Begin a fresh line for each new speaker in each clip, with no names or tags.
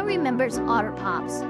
remembers Otter Pops.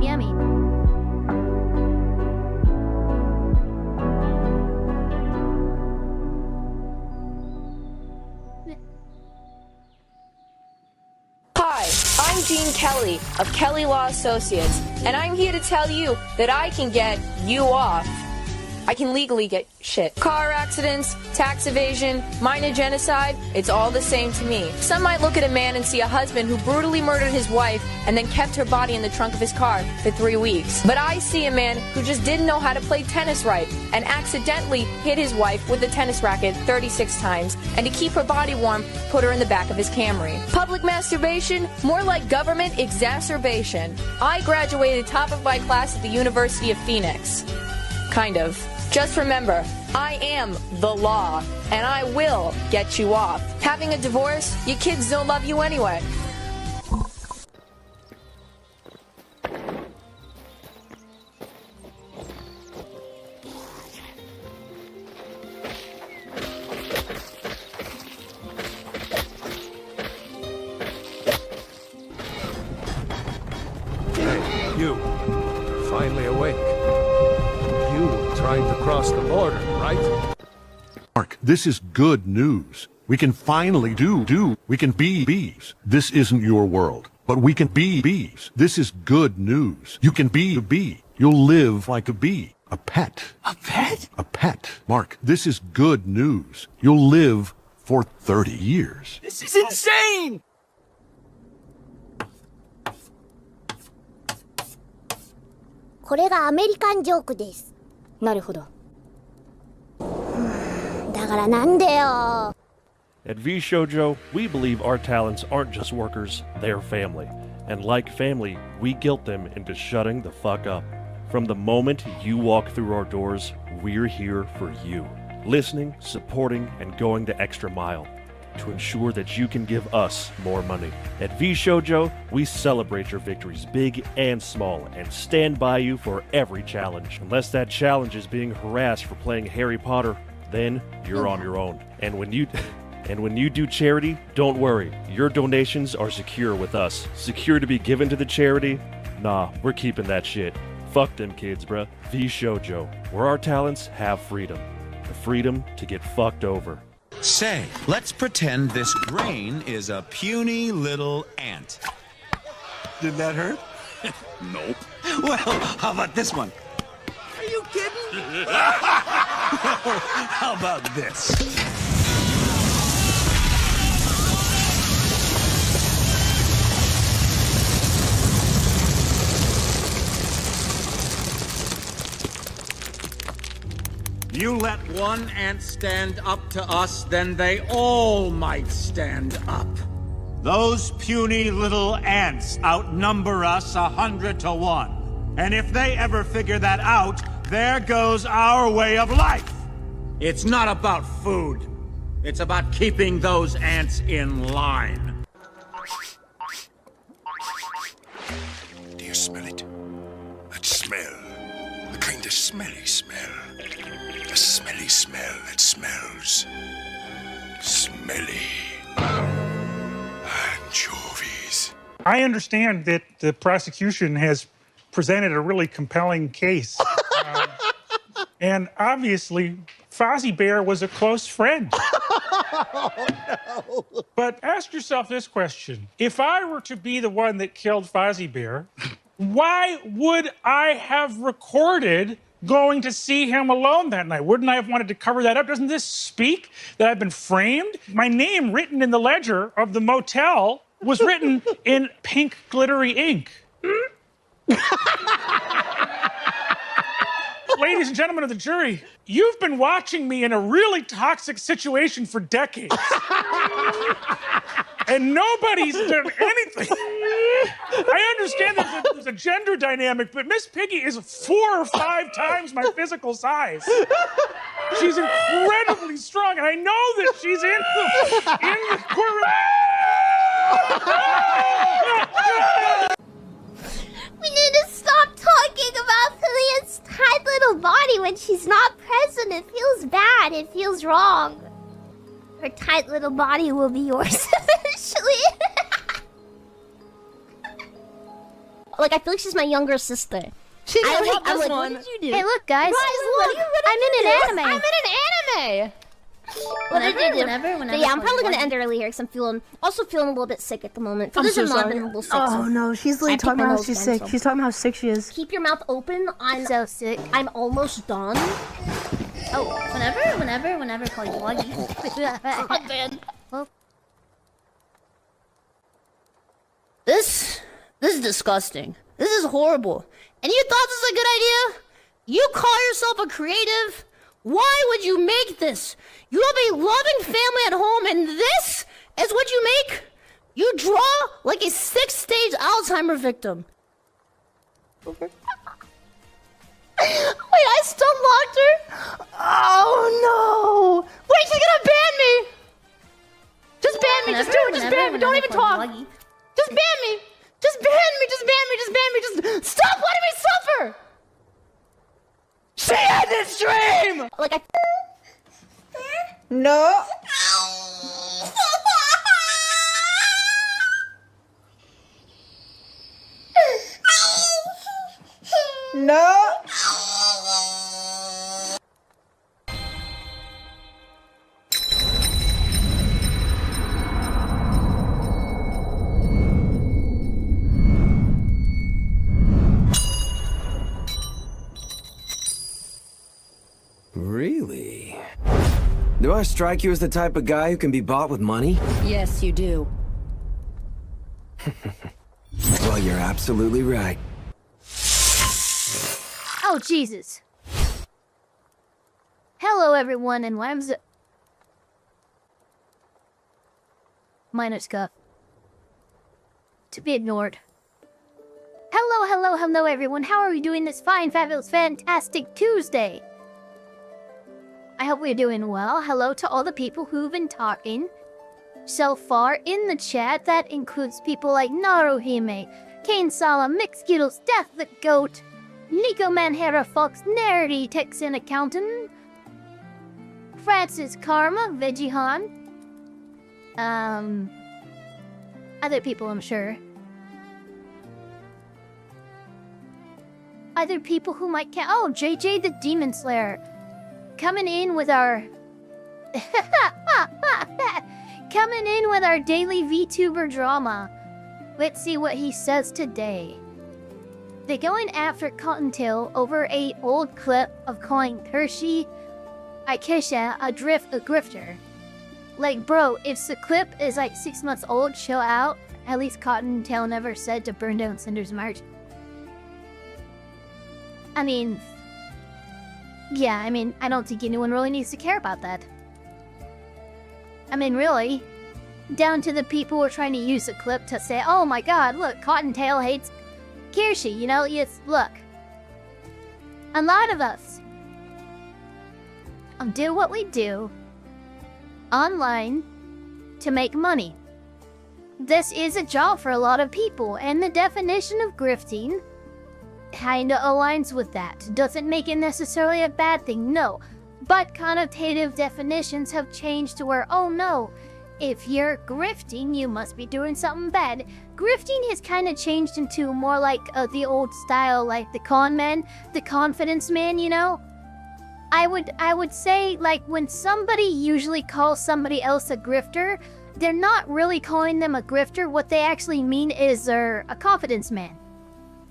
Yummy.
Hi, I'm Jean Kelly of Kelly Law Associates, and I'm here to tell you that I can get you off. I can legally get shit. Car accidents, tax evasion, minor genocide, it's all the same to me. Some might look at a man and see a husband who brutally murdered his wife and then kept her body in the trunk of his car for 3 weeks. But I see a man who just didn't know how to play tennis right and accidentally hit his wife with a tennis racket 36 times, and to keep her body warm, put her in the back of his Camry. Public masturbation? More like government exacerbation. I graduated top of my class at the University of Phoenix. Kind of. Just remember, I am the law, and I will get you off. Having a divorce, your kids don't love you anyway.
Hey, you. Finally awake. You were trying to cross the border, right?
Mark, this is good news. We can finally we can be bees. This isn't your world, but we can be bees. This is good news. You can be a bee. You'll live like a bee. A pet.
A pet?
A pet. Mark, this is good news. You'll live for 30 years.
This is insane!
これがアメリカンジョークです。
なるほど。
だからなんでよ。
At V Shoujo, we believe our talents aren't just workers, they're family. And like family, we guilt them into shutting the fuck up. From the moment you walk through our doors, we're here for you. Listening, supporting, and going the extra mile to ensure that you can give us more money. At V Shoujo, we celebrate your victories, big and small, and stand by you for every challenge. Unless that challenge is being harassed for playing Harry Potter, then you're on your own. And when you do charity, don't worry. Your donations are secure with us. Secure to be given to the charity? Nah, we're keeping that shit. Fuck them kids, bruh. V Shoujo, where our talents have freedom. The freedom to get fucked over.
Say, let's pretend this grain is a puny little ant.
Did that hurt?
Nope.
Well, how about this one? Are you kidding? How about this?
You let one ant stand up to us, then they all might stand up. Those puny little ants outnumber us 100 to 1. And if they ever figure that out, there goes our way of life. It's not about food. It's about keeping those ants in line.
Do you smell it? That smell. The kind of smelly smell. A smelly smell that smells smelly. Anchovies.
I understand that the prosecution has presented a really compelling case. And obviously, Fozzie Bear was a close friend.
Oh, no.
But ask yourself this question. If I were to be the one that killed Fozzie Bear, why would I have recorded going to see him alone that night? Wouldn't I have wanted to cover that up? Doesn't this speak that I've been framed? My name written in the ledger of the motel was written in pink glittery ink. Ladies and gentlemen of the jury, you've been watching me in a really toxic situation for decades. And nobody's done anything. I understand there's a gender dynamic, but Miss Piggy is 4 or 5 times my physical size. She's incredibly strong, and I know that she's in the courtroom.
We need to stop talking about Lilia's tight little body when she's not present. It feels bad. It feels wrong. Her tight little body will be yours eventually. Like, I feel like she's my younger sister.
She's
I'm
like,
like, what did you do? Hey, look, guys. I'm in an anime.
I'm in an anime.
What did you do?
Whenever,
But yeah, I'm probably gonna end early here because I'm also feeling a little bit sick at the moment. For
I'm
this
so
reason, I've
sorry.
been a little sick.
Oh
so
no, she's literally
I picked
talking
my
about how
nose
she's
again,
sick.
so-
She's talking about how sick she is.
Keep your mouth open. I'm so sick. I'm almost done.
Oh, whenever, call you Waggy.
Oh, man.
Well, this is disgusting. This is horrible. And you thought this was a good idea? You call yourself a creative? Why would you make this? You have a loving family at home, and this is what you make? You draw like a 6th-stage Alzheimer victim. Wait, I still locked her? Oh no! Wait, she's gonna ban me! Just ban me, just do it, just ban me, don't even talk! Just ban me! Just ban me, just ban me, just ban me, just stop letting me suffer! She ended stream!
Like I.
No. No.
Really? Do I strike you as the type of guy who can be bought with money?
Yes, you do.
Well, you're absolutely right.
Oh, Jesus. Hello, everyone, and Wham's... Minor scuff. To be ignored. Hello, everyone. How are we doing this fine, fabulous, fantastic Tuesday? I hope we're doing well. Hello to all the people who've been talking so far in the chat. That includes people like Naruhime, Kane Sala, Mixskittles, Death the Goat, Nico Manhera Fox, Nerdy Texan Accountant, Francis Karma, Vegihan, other people, I'm sure. Other people who might count. Oh, JJ the Demon Slayer. Coming in with our daily VTuber drama. Let's see what he says today. They're going after Cottontail over a old clip of calling Hershey Aikisha a grifter. Like, bro, if the clip is like 6 months old, chill out. At least Cottontail never said to burn down Cinder's march. I mean, yeah, I don't think anyone really needs to care about that. I mean, really, down to the people who are trying to use the clip to say, oh my god, look, Cottontail hates Kirshi, you know? Yes, look. A lot of us do what we do online to make money. This is a job for a lot of people, and the definition of grifting kinda aligns with that. Doesn't make it necessarily a bad thing, no. But connotative definitions have changed to where, oh no, if you're grifting, you must be doing something bad. Grifting has kind of changed into more like the old style, like the con man, the confidence man, you know? I would say, like, when somebody usually calls somebody else a grifter, they're not really calling them a grifter. What they actually mean is they're a confidence man.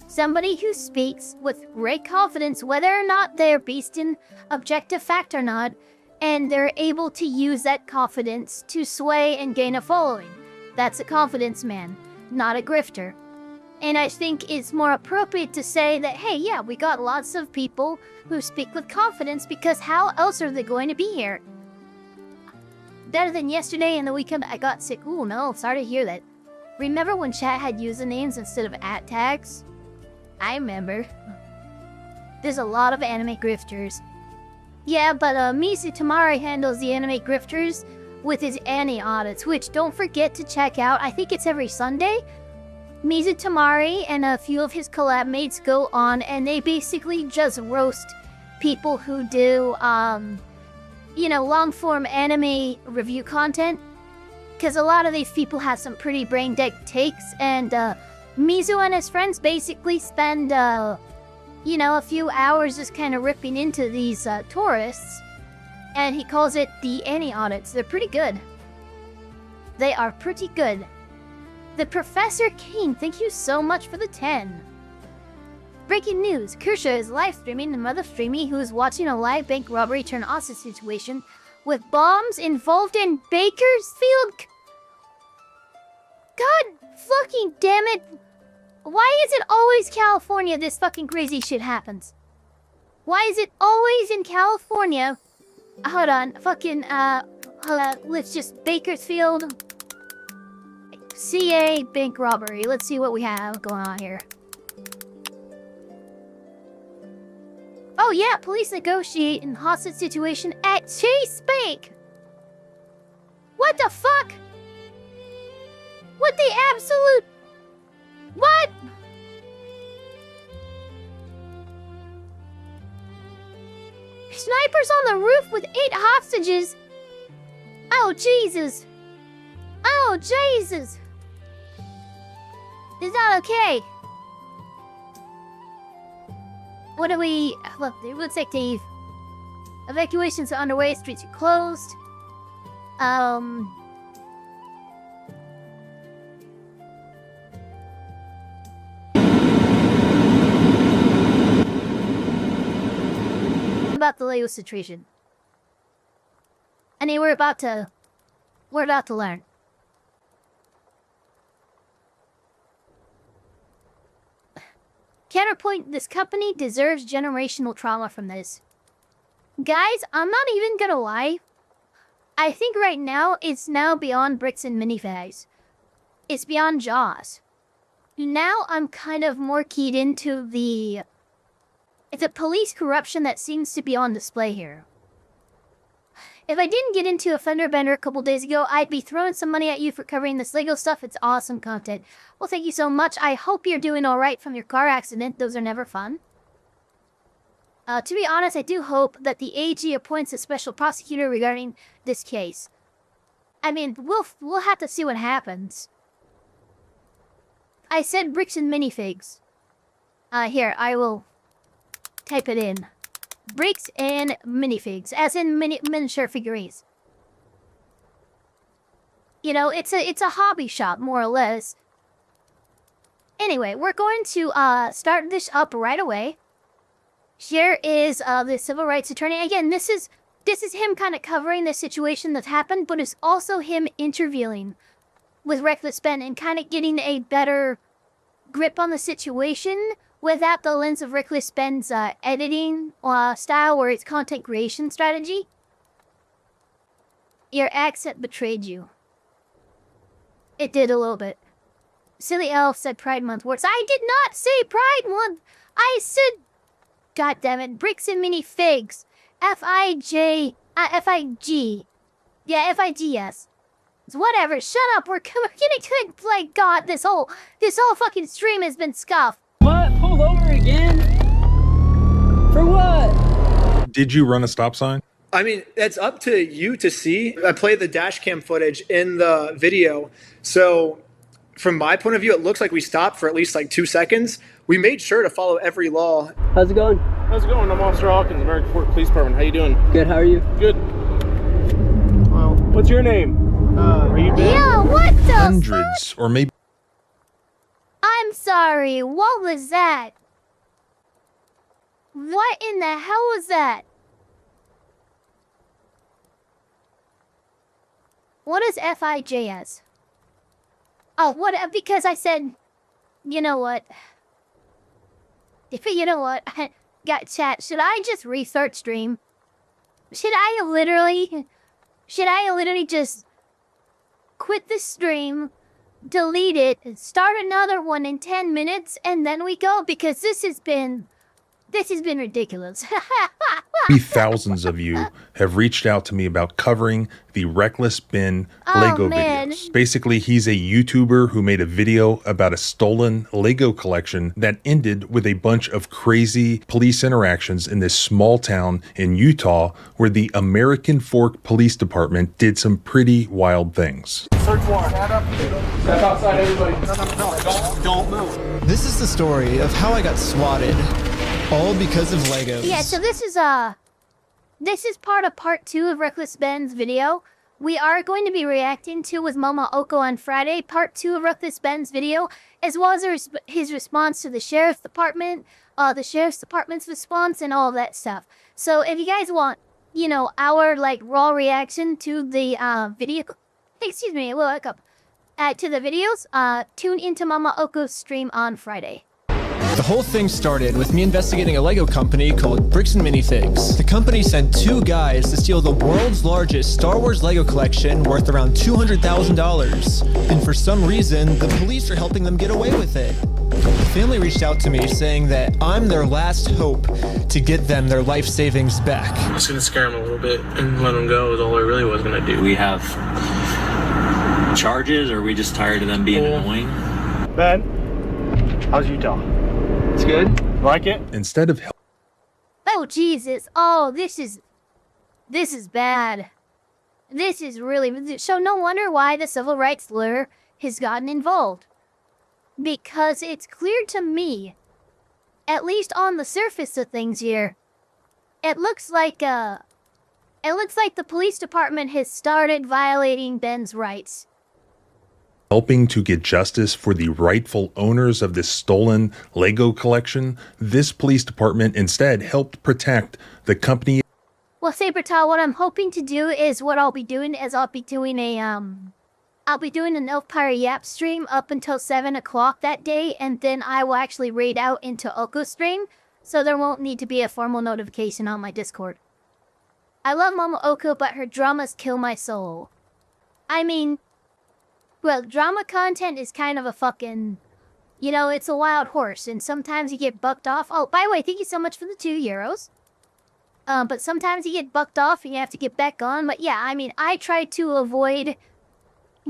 Somebody who speaks with great confidence, whether or not they're based in objective fact or not, and they're able to use that confidence to sway and gain a following. That's a confidence man, not a grifter. And I think it's more appropriate to say that, hey, yeah, we got lots of people who speak with confidence, because how else are they going to be here? Better than yesterday and the weekend I got sick. Ooh, no, sorry to hear that. Remember when chat had usernames instead of @ tags? I remember. There's a lot of anime grifters. Yeah, but Mizu Tamari handles the anime grifters with his Annie audits, which don't forget to check out. I think it's every Sunday. Mizu Tamari and a few of his collab mates go on, and they basically just roast people who do, you know, long-form anime review content. Because a lot of these people have some pretty brain-dead takes, and Mizu and his friends basically spend, you know, a few hours just kind of ripping into these tourists. And he calls it the Annie audits. They're pretty good. They are pretty good. The Professor King, thank you so much for the 10. Breaking news, Kershaw is live streaming a mother streamy who is watching a live bank robbery turn hostage situation with bombs involved in Bakersfield. God fucking damn it. Why is it always California this fucking crazy shit happens? Why is it always in California? Hold on, fucking, hold on, let's just Bakersfield. CA bank robbery. Let's see what we have going on here. Oh yeah, police negotiate in hostage situation at Chase Bank. What the fuck? What the absolute... What? Snipers on the roof with 8 hostages. Oh Jesus. Oh Jesus. Is that okay? What do we... Look, it looks like they've... Evacuations are underway, streets are closed. About the Leo situation. And we're about to learn. Counterpoint, this company deserves generational trauma from this. Guys, I'm not even gonna lie. I think right now, it's now beyond bricks and minifags. It's beyond Jaws. Now I'm kind of more keyed into the... It's a police corruption that seems to be on display here. If I didn't get into a fender bender a couple days ago, I'd be throwing some money at you for covering this Lego stuff. It's awesome content. Well, thank you so much. I hope you're doing alright from your car accident. Those are never fun. To be honest, I do hope that the AG appoints a special prosecutor regarding this case. I mean, we'll have to see what happens. I said bricks and minifigs. Here, I will type it in. Bricks and minifigs, as in miniature figurines. You know, it's a hobby shop, more or less. Anyway, we're going to start this up right away. Here is the civil rights attorney. Again, this is him kind of covering the situation that's happened, but it's also him interviewing with Reckless Ben and kind of getting a better grip on the situation without the lens of Reckless Ben's editing style or its content creation strategy. Your accent betrayed you. It did a little bit. Silly Elf said Pride Month works. I did not say Pride Month. I said, God damn it, bricks and minifigs. F-I-G. Yeah, F-I-G-S. Whatever, shut up. We're getting to, like, God, this whole fucking stream has been scuffed.
What? Pulled over again? For what?
Did you run a stop sign?
I mean, it's up to you to see. I played the dash cam footage in the video. So from my point of view, it looks like we stopped for at least like 2 seconds. We made sure to follow every law.
How's it going?
How's it going? I'm Officer Hawkins, American Fort Police Department. How you doing?
Good, how are you?
Good. Well, what's your name? Are you Ben?
Yeah, what the
Hundreds, or maybe...
I'm sorry, what was that? What in the hell was that? What is FIJS? Oh, what? Because I said, you know what? You know what? Got chat. Should I just restart stream? Should I literally just quit the stream, delete it, and start another one in 10 minutes, and then we go? Because this has been ridiculous.
Thousands of you have reached out to me about covering the Reckless Ben Lego videos. Basically, he's a YouTuber who made a video about a stolen Lego collection that ended with a bunch of crazy police interactions in this small town in Utah where the American Fork Police Department did some pretty wild things.
Search warrant. Step outside, everybody. No. Don't move.
This is the story of how I got swatted. All because of Legos.
Yeah, so this is part of part 2 of Reckless Ben's video. We are going to be reacting to with Mama Oko on Friday, part 2 of Reckless Ben's video, as well as his response to the sheriff's department, the sheriff's department's response, and all of that stuff. So if you guys want, you know, our like raw reaction to the video, excuse me, we'll wake up. To the videos, tune into Mama Oko's stream on Friday.
The whole thing started with me investigating a Lego company called Bricks and Minifigs. The company sent 2 guys to steal the world's largest Star Wars Lego collection worth around $200,000. And for some reason, the police are helping them get away with it. The family reached out to me saying that I'm their last hope to get them their life savings back.
I'm just gonna scare them a little bit and let them go is all I really was gonna do.
We have charges, or are we just tired of them being annoying?
Ben, how's Utah? It's good? Like it?
Instead of
Oh Jesus! Oh, this is bad. This is really so. No wonder why the civil rights lawyer has gotten involved, because it's clear to me, at least on the surface of things here, it looks like the police department has started violating Ben's rights.
helping to get justice for the rightful owners of this stolen Lego collection, this police department instead helped protect the company.
Well, Sabertal, what I'm hoping to do is I'll be doing an Elfpire Yap stream up until 7 o'clock that day, and then I will actually raid out into Oko stream, so there won't need to be a formal notification on my Discord. I love Mama Oko, but her dramas kill my soul. I mean, well, drama content is kind of a fucking, you know, it's a wild horse, and sometimes you get bucked off. Oh, by the way, thank you so much for the €2. But sometimes you get bucked off and you have to get back on. But yeah, I mean, I try to avoid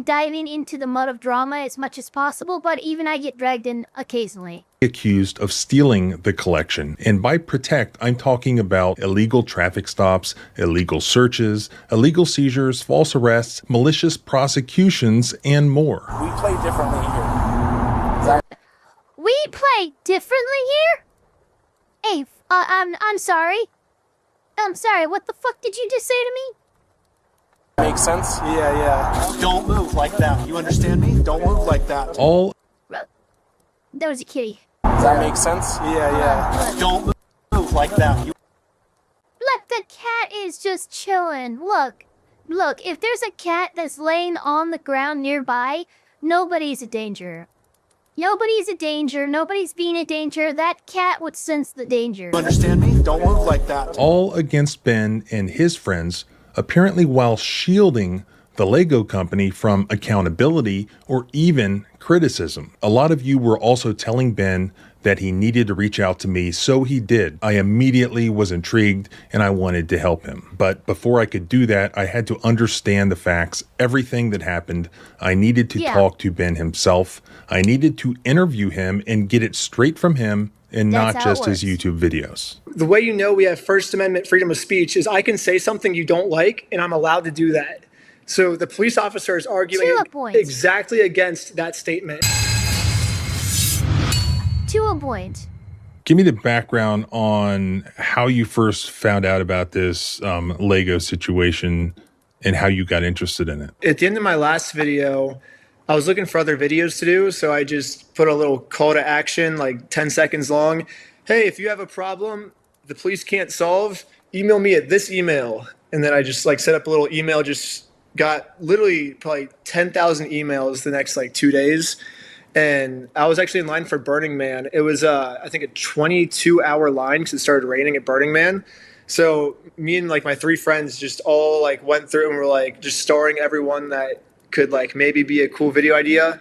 diving into the mud of drama as much as possible, but even I get dragged in occasionally.
Accused of stealing the collection. And by protect, I'm talking about illegal traffic stops, illegal searches, illegal seizures, false arrests, malicious prosecutions, and more.
We play differently here.
We play differently here? Hey, I'm sorry. I'm sorry, what the fuck did you just say to me?
Makes sense? Yeah. Don't move like that. You understand me? Don't move like that.
All.
That was a kitty.
Does that make sense? Yeah. Don't move like that.
Look, the cat is just chilling. Look, if there's a cat that's laying on the ground nearby, nobody's a danger. Nobody's a danger. Nobody's being a danger. That cat would sense the danger.
You understand me? Don't move like that.
All against Ben and his friends, apparently while shielding the Lego company from accountability or even criticism. A lot of you were also telling Ben that he needed to reach out to me, so he did. I immediately was intrigued and I wanted to help him. But before I could do that, I had to understand the facts, everything that happened. I needed to talk to Ben himself. I needed to interview him and get it straight from him and
That's
not
how it
just his
works.
YouTube videos.
The way you know we have First Amendment freedom of speech is I can say something you don't like, and I'm allowed to do that. So the police officer is arguing
To a point.
exactly against that statement.
To a point.
Give me the background on how you first found out about this Lego situation and how you got interested in it.
At the end of my last video, I was looking for other videos to do, so I just put a little call to action, like 10 seconds long. Hey, if you have a problem the police can't solve, email me at this email. And then I just like set up a little email, just got literally probably 10,000 emails the next like 2 days. And I was actually in line for Burning Man. It was, I think, a 22-hour line because it started raining at Burning Man. So me and like my 3 friends just all like went through and were like just starring everyone that could like maybe be a cool video idea.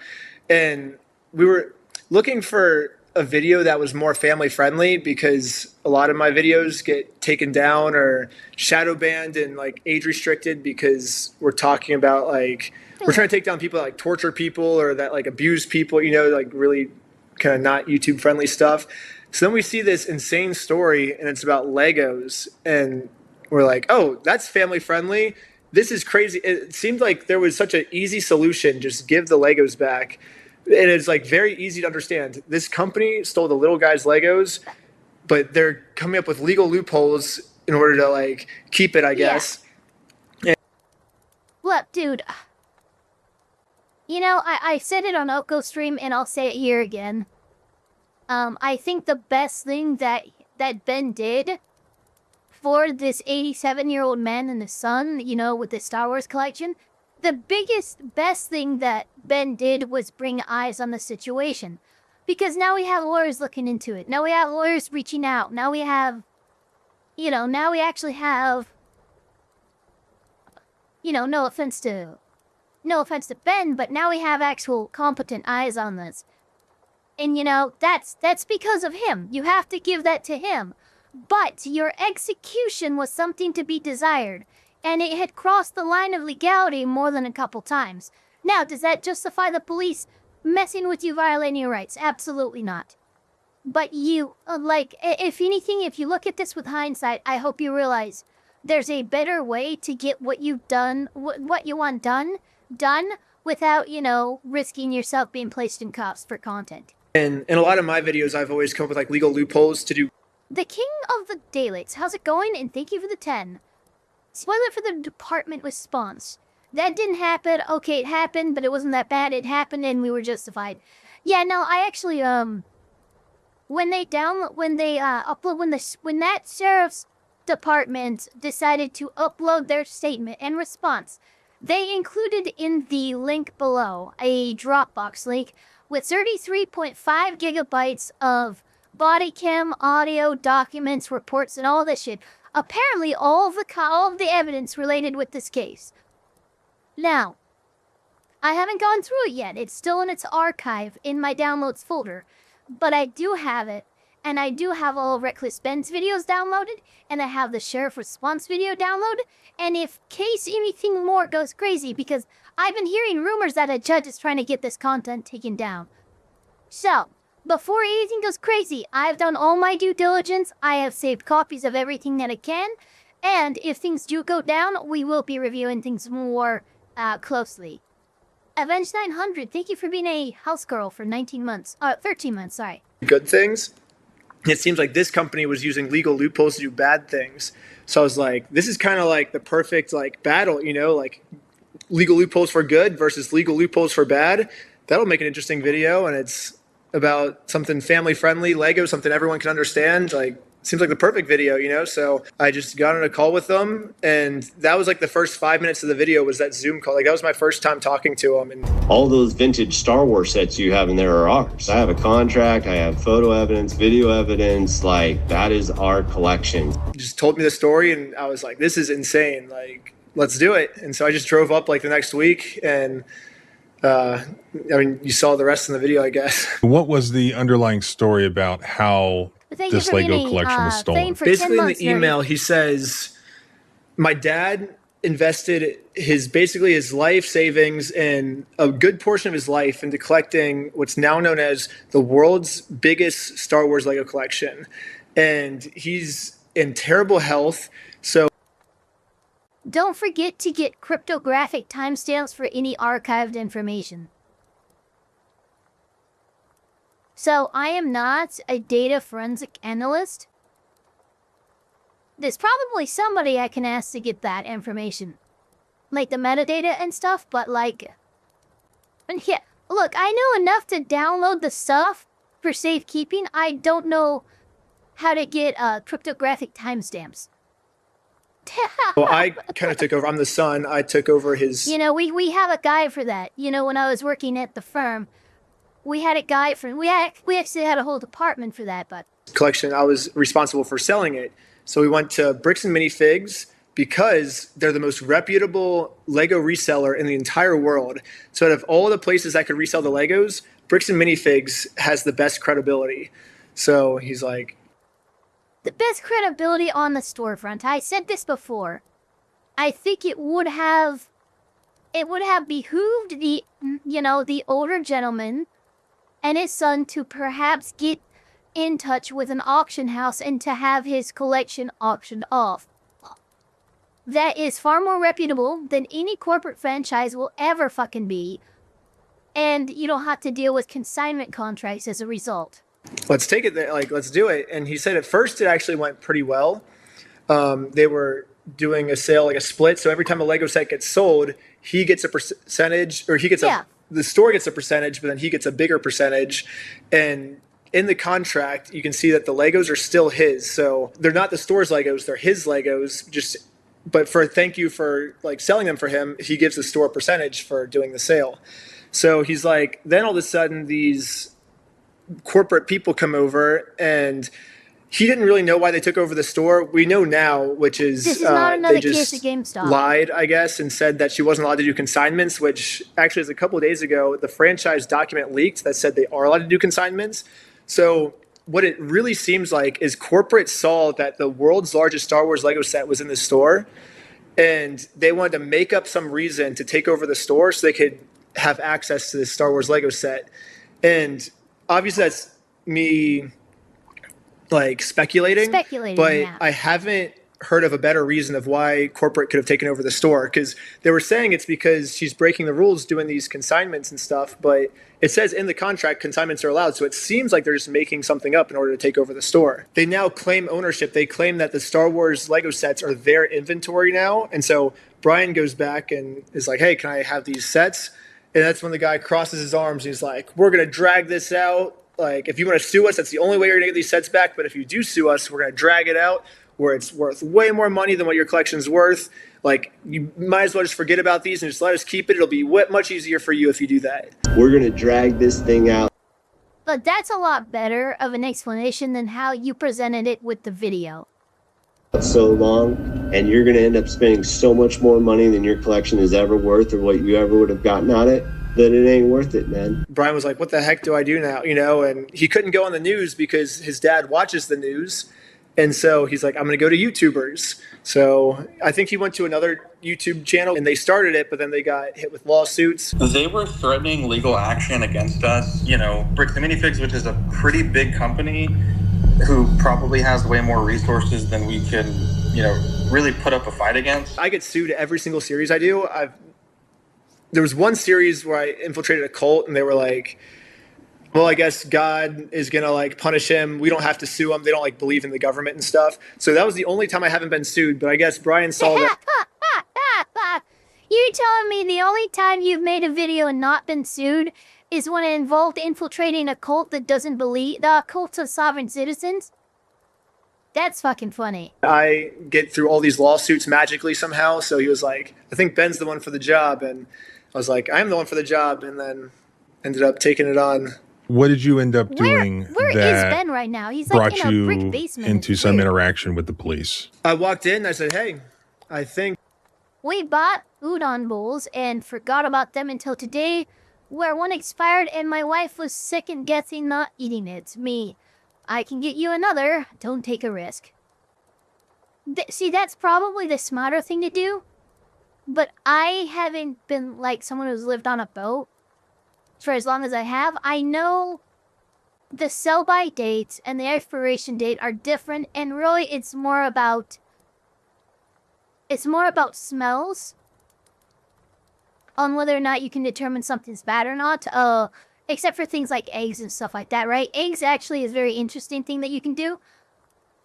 And we were looking for a video that was more family friendly because a lot of my videos get taken down or shadow banned and like age restricted because we're talking about like, we're trying to take down people that like torture people or that like abuse people, you know, like really kind of not YouTube friendly stuff. So then we see this insane story and it's about Legos and we're like, oh, that's family friendly. This is crazy. It seemed like there was such an easy solution. Just give the Legos back. And it's like very easy to understand. This company stole the little guy's Legos, but they're coming up with legal loopholes in order to like keep it, I guess.
Yeah. Look, dude. You know, I said it on Oko stream and I'll say it here again. I think the best thing that Ben did for this 87-year-old man and his son, you know, with the Star Wars collection, the best thing that Ben did was bring eyes on the situation. Because now we have lawyers looking into it. Now we have lawyers reaching out. Now we have, you know, now we actually have, you know, no offense to Ben, but now we have actual competent eyes on this. And, you know, that's because of him. You have to give that to him. But your execution was something to be desired, and it had crossed the line of legality more than a couple times. Now, does that justify the police messing with you, violating your rights? Absolutely not. But you, like, if anything, if you look at this with hindsight, I hope you realize there's a better way to get what you've done, what you want done without, you know, risking yourself being placed in cuffs for content.
And in a lot of my videos, I've always come up with like legal loopholes to do.
The King of the Daylights, how's it going? And thank you for the 10. Spoiler for the department response. That didn't happen. Okay, it happened, but it wasn't that bad. It happened and we were justified. Yeah, no, I actually, when that sheriff's department decided to upload their statement and response, they included in the link below a Dropbox link with 33.5 gigabytes of body cam, audio, documents, reports, and all this shit. Apparently, all of the evidence related with this case. Now, I haven't gone through it yet. It's still in its archive in my downloads folder. But I do have it, and I do have all of Reckless Ben's videos downloaded, and I have the sheriff response video downloaded, and if case anything more goes crazy, because I've been hearing rumors that a judge is trying to get this content taken down. So, before anything goes crazy, I've done all my due diligence, I have saved copies of everything that I can, and if things do go down, we will be reviewing things more closely. Avenged 900, thank you for being a house girl for 13 months, sorry.
Good things. It seems like this company was using legal loopholes to do bad things. So I was like, this is kind of like the perfect like battle, you know, like legal loopholes for good versus legal loopholes for bad. That'll make an interesting video, and it's about something family friendly, Lego, something everyone can understand. Like, seems like the perfect video, you know? So I just got on a call with them, and that was like the first 5 minutes of the video was that Zoom call. Like, that was my first time talking to them. And
all those vintage Star Wars sets you have in there are ours. I have a contract, I have photo evidence, video evidence, like that is our collection.
He just told me the story, and I was like, this is insane. Like, let's do it. And so I just drove up like the next week, and I mean, you saw the rest in the video, I guess.
What was the underlying story about how this Lego collection was stolen?
Basically, in the email, he says, my dad invested basically his life savings and a good portion of his life into collecting what's now known as the world's biggest Star Wars Lego collection. And he's in terrible health. So
don't forget to get cryptographic timestamps for any archived information. So I am not a data forensic analyst. There's probably somebody I can ask to get that information. Like the metadata and stuff, but like... And yeah, look, I know enough to download the stuff for safekeeping. I don't know how to get cryptographic timestamps.
well, I kind of took over. I'm the son. I took over his...
You know, we have a guy for that. You know, when I was working at the firm, we had a guy for... We actually had a whole department for that, but...
collection. I was responsible for selling it. So we went to Bricks and Minifigs because they're the most reputable Lego reseller in the entire world. So out of all the places I could resell the Legos, Bricks and Minifigs has the best credibility. So he's like...
The best credibility on the storefront. I said this before. I think it would have behooved the, you know, the older gentleman and his son to perhaps get in touch with an auction house and to have his collection auctioned off. That is far more reputable than any corporate franchise will ever fucking be. And you don't have to deal with consignment contracts as a result.
Let's take it there, like, let's do it. And he said at first it actually went pretty well. They were doing a sale, like a split. So every time a Lego set gets sold, he gets a percentage, or he gets the store gets a percentage, but then he gets a bigger percentage. And in the contract, you can see that the Legos are still his. So they're not the store's Legos, they're his Legos. But for thank you for like selling them for him, he gives the store a percentage for doing the sale. So he's like, then all of a sudden these corporate people come over, and he didn't really know why they took over the store. We know now, which is,
this is not another
they just
case of GameStop.
Lied, I guess, and said that she wasn't allowed to do consignments, which actually is a couple of days ago, the franchise document leaked that said they are allowed to do consignments. So what it really seems like is corporate saw that the world's largest Star Wars Lego set was in the store, and they wanted to make up some reason to take over the store so they could have access to this Star Wars Lego set. And obviously that's me like speculating, but
yeah.
I haven't heard of a better reason of why corporate could have taken over the store, because they were saying it's because she's breaking the rules doing these consignments and stuff, but it says in the contract consignments are allowed, so it seems like they're just making something up in order to take over the store. They now claim ownership. They claim that the Star Wars Lego sets are their inventory now, and so Brian goes back and is like, hey, can I have these sets? And that's when the guy crosses his arms. He's like, we're going to drag this out. Like, if you want to sue us, that's the only way you're going to get these sets back. But if you do sue us, we're going to drag it out where it's worth way more money than what your collection's worth. Like, you might as well just forget about these and just let us keep it. It'll be much easier for you if you do that.
We're going to drag this thing out.
But that's a lot better of an explanation than how you presented it with the video.
So long, and you're going to end up spending so much more money than your collection is ever worth or what you ever would have gotten on it, that it ain't worth it, man.
Brian was like, what the heck do I do now? You know, and he couldn't go on the news because his dad watches the news. And so he's like, I'm going to go to YouTubers. So I think he went to another YouTube channel and they started it, but then they got hit with lawsuits.
They were threatening legal action against us. You know, Bricks and Minifigs, which is a pretty big company who probably has way more resources than we can, you know, really put up a fight against.
I get sued every single series I do. There was one series where I infiltrated a cult and they were like, well, I guess God is going to like punish him. We don't have to sue him. They don't like believe in the government and stuff. So that was the only time I haven't been sued. But I guess Brian saw that.
You're telling me the only time you've made a video and not been sued is when it involved infiltrating a cult that doesn't believe the cult of sovereign citizens? That's fucking funny.
I get through all these lawsuits magically somehow. So he was like, I think Ben's the one for the job. And I was like, I am the one for the job. And then ended up taking it on.
What did you end up doing
Where is Ben right now? He's like
brought
in a
you
brick basement.
into some interaction with the police?
I walked in and I said, hey, I think
We bought udon bowls and forgot about them until today, where one expired and my wife was second guessing not eating it. Me, I can get you another. Don't take a risk. See, that's probably the smarter thing to do. but I haven't been like someone who's lived on a boat for as long as I have. I know the sell-by date and the expiration date are different, and really it's more about smells on whether or not you can determine something's bad or not. Except for things like eggs and stuff like that, right? Eggs actually is a very interesting thing that you can do.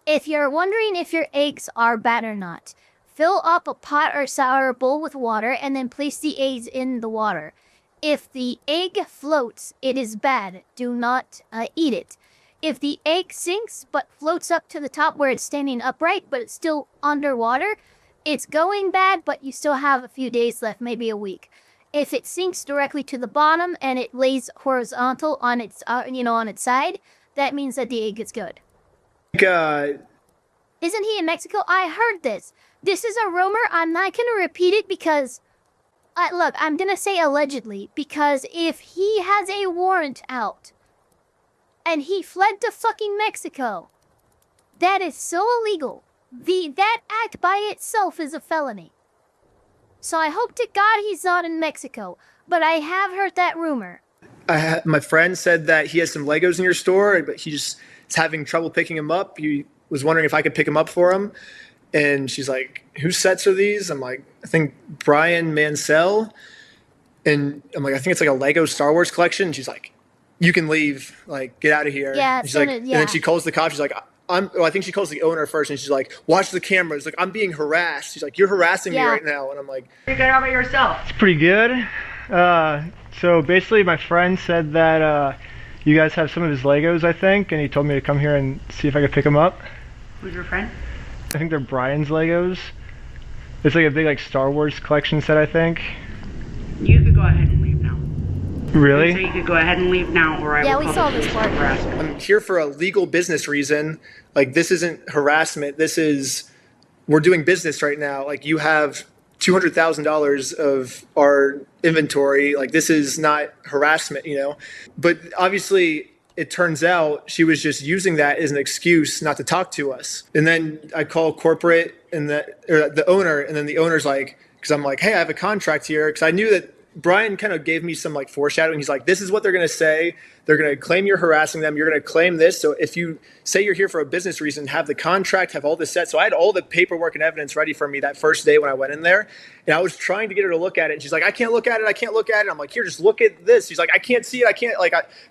If you're wondering if your eggs are bad or not, fill up a pot or sour bowl with water and then place the eggs in the water. If the egg floats, it is bad. Do not eat it. If the egg sinks but floats up to the top where it's standing upright but it's still underwater, it's going bad, but you still have a few days left, maybe a week. If it sinks directly to the bottom and it lays horizontal on its, on its side, that means that the egg is good. Isn't he in Mexico? I heard this. This is a rumor. I'm not going to repeat it because, look, I'm going to say allegedly, because if he has a warrant out and he fled to fucking Mexico, that is so illegal. That act by itself is a felony. So I hope to God he's not in Mexico, but I have heard that rumor.
My friend said that he has some Legos in your store, but he just is having trouble picking them up. He was wondering if I could pick them up for him. And she's like, whose sets are these? I'm like, I think Brian Mansell. And I'm like, I think it's like a Lego Star Wars collection. And she's like, you can leave, like, get out of here.
Yeah,
and she's like, and then she calls the cops. She's like, I think she calls the owner first, and she's like, watch the cameras. Like, I'm being harassed. She's like, you're harassing me right now. And I'm like,
you got about yourself?
it's pretty good. So basically, my friend said that you guys have some of his Legos, I think, and he told me to come here and see if I could pick them up.
Who's your friend?
I think they're Brian's Legos. It's like a big Star Wars collection set, I think.
You could go ahead and leave now.
Really?
So you could go ahead and leave now, or I will
we saw this part.
I'm here for a legal business reason. Like, this isn't harassment. This is, we're doing business right now. Like, you have $200,000 of our inventory. Like, this is not harassment, But obviously, it turns out she was just using that as an excuse not to talk to us. And then I call corporate and the owner, and then the owner's like, because I'm like, hey, I have a contract here. Because I knew that Brian kind of gave me some foreshadowing. He's like, this is what they're going to say. They're going to claim you're harassing them. You're going to claim this. So if you say you're here for a business reason, have the contract, have all this set. So I had all the paperwork and evidence ready for me that first day when I went in there. And I was trying to get her to look at it. And she's like, I can't look at it. I can't look at it. I'm like, here, just look at this. She's like, I can't see it. I can't,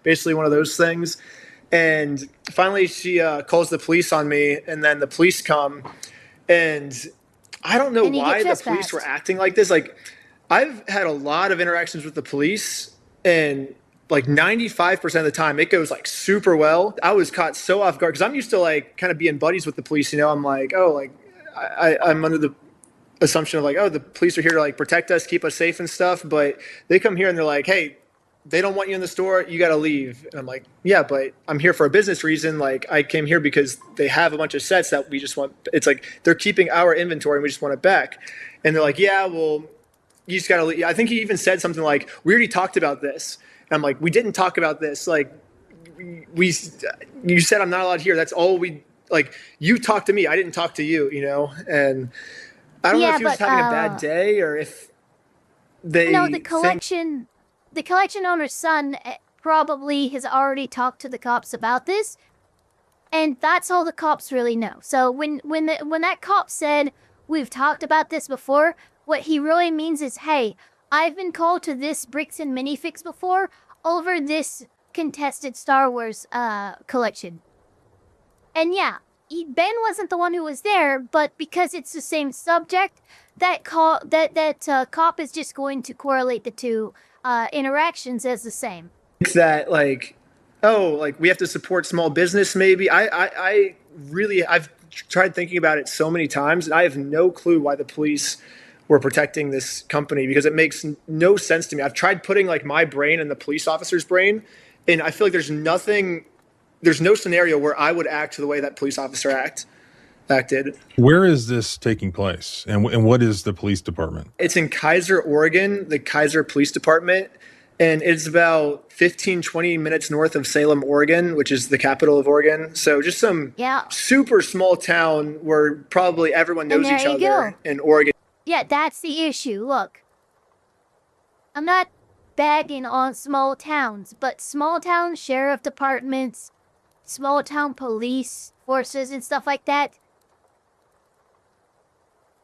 basically one of those things. And finally she calls the police on me, and then the police come, and I don't know why the police were acting like this. Like, I've had a lot of interactions with the police, and 95% of the time it goes super well. I was caught so off guard because I'm used to kind of being buddies with the police. I'm like, I'm under the assumption of the police are here to protect us, keep us safe and stuff. But they come here and they're like, hey, they don't want you in the store. You got to leave. And I'm like, yeah, but I'm here for a business reason. I came here because they have a bunch of sets that we just want. It's they're keeping our inventory and we just want it back. And they're like, yeah, well, you just got to leave. I think he even said something like, we already talked about this. And I'm like, we didn't talk about this. You said I'm not allowed here. That's all we, you talked to me. I didn't talk to you, And I don't know if he was having a bad day or if they.
No, the collection owner's son probably has already talked to the cops about this. And that's all the cops really know. So when that cop said, we've talked about this before, what he really means is, hey, I've been called to this Bricks and Minifix before over this contested Star Wars collection. And yeah, Ben wasn't the one who was there, but because it's the same subject, that cop is just going to correlate the two interactions as the same.
It's that we have to support small business maybe. I've tried thinking about it so many times, and I have no clue why the police were protecting this company because it makes no sense to me. I've tried putting my brain in the police officer's brain, and I feel like there's no scenario where I would act the way that police officer acted.
Where is this taking place, and what is the police department?
It's in Kaiser, Oregon, the Kaiser Police Department, and it's about 15-20 minutes north of Salem, Oregon, which is the capital of Oregon. So just some super small town where probably everyone knows each other in Oregon.
Yeah, that's the issue. Look, I'm not bagging on small towns, but small town sheriff departments, small town police forces and stuff like that,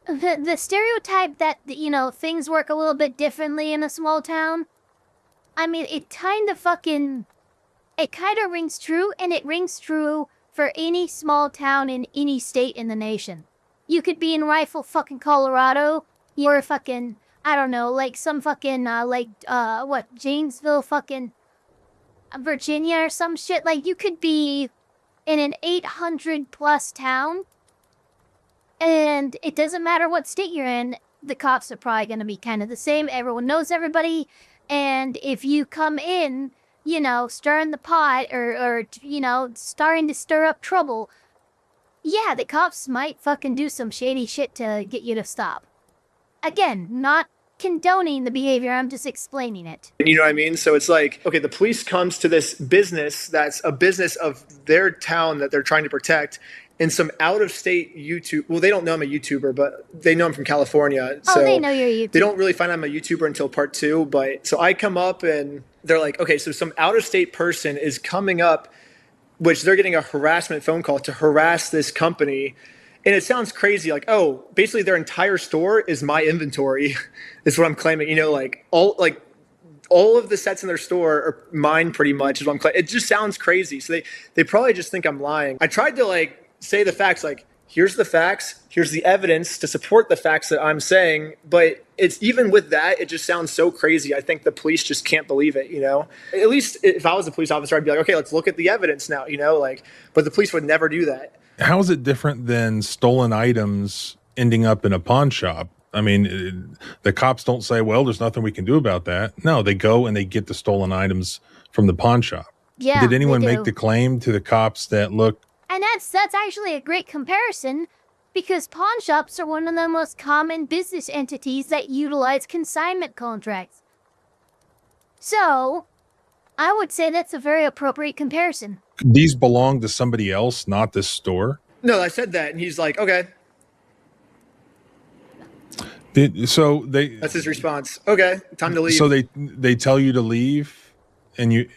the stereotype that, you know, things work a little bit differently in a small town, I mean, it kind of rings true, and it rings true for any small town in any state in the nation. You could be in Rifle fucking Colorado, or fucking, I don't know, like some fucking, Janesville fucking Virginia or some shit. Like, you could be in an 800 plus town, and it doesn't matter what state you're in, the cops are probably going to be kind of the same. Everyone knows everybody, and if you come in, you know, stirring the pot, or you know, starting to stir up trouble, yeah, the cops might fucking do some shady shit to get you to stop. Again, not condoning the behavior, I'm just explaining it.
You know what I mean? So it's like, okay, the police comes to this business that's a business of their town that they're trying to protect, and some out-of-state YouTube, well, they don't know I'm a YouTuber, but they know I'm from California.
Oh,
so
they know you're a YouTuber.
They don't really find I'm a YouTuber until part 2, but so I come up and they're like, okay, so some out-of-state person is coming up, which they're getting a harassment phone call to harass this company. And it sounds crazy, like, oh, basically their entire store is my inventory, is what I'm claiming. You know, like all of the sets in their store are mine pretty much, is what I'm claiming. It just sounds crazy. So they probably just think I'm lying. I tried to like say the facts, like, here's the facts, here's the evidence to support the facts that I'm saying. But it's even with that, it just sounds so crazy. I think the police just can't believe it, you know? At least if I was a police officer, I'd be like, okay, let's look at the evidence now, you know? Like, but the police would never do that.
How is it different than stolen items ending up in a pawn shop? I mean, the cops don't say, well, there's nothing we can do about that. No, they go and they get the stolen items from the pawn shop.
Yeah,
did anyone
they do.
make the claim to the cops that, look?
And that's actually a great comparison, because pawn shops are one of the most common business entities that utilize consignment contracts. So, I would say that's a very appropriate comparison.
These belong to somebody else, not this store?
No, I said that, and he's like, okay.
That's
his response. Okay, time to leave.
So they tell you to leave, and you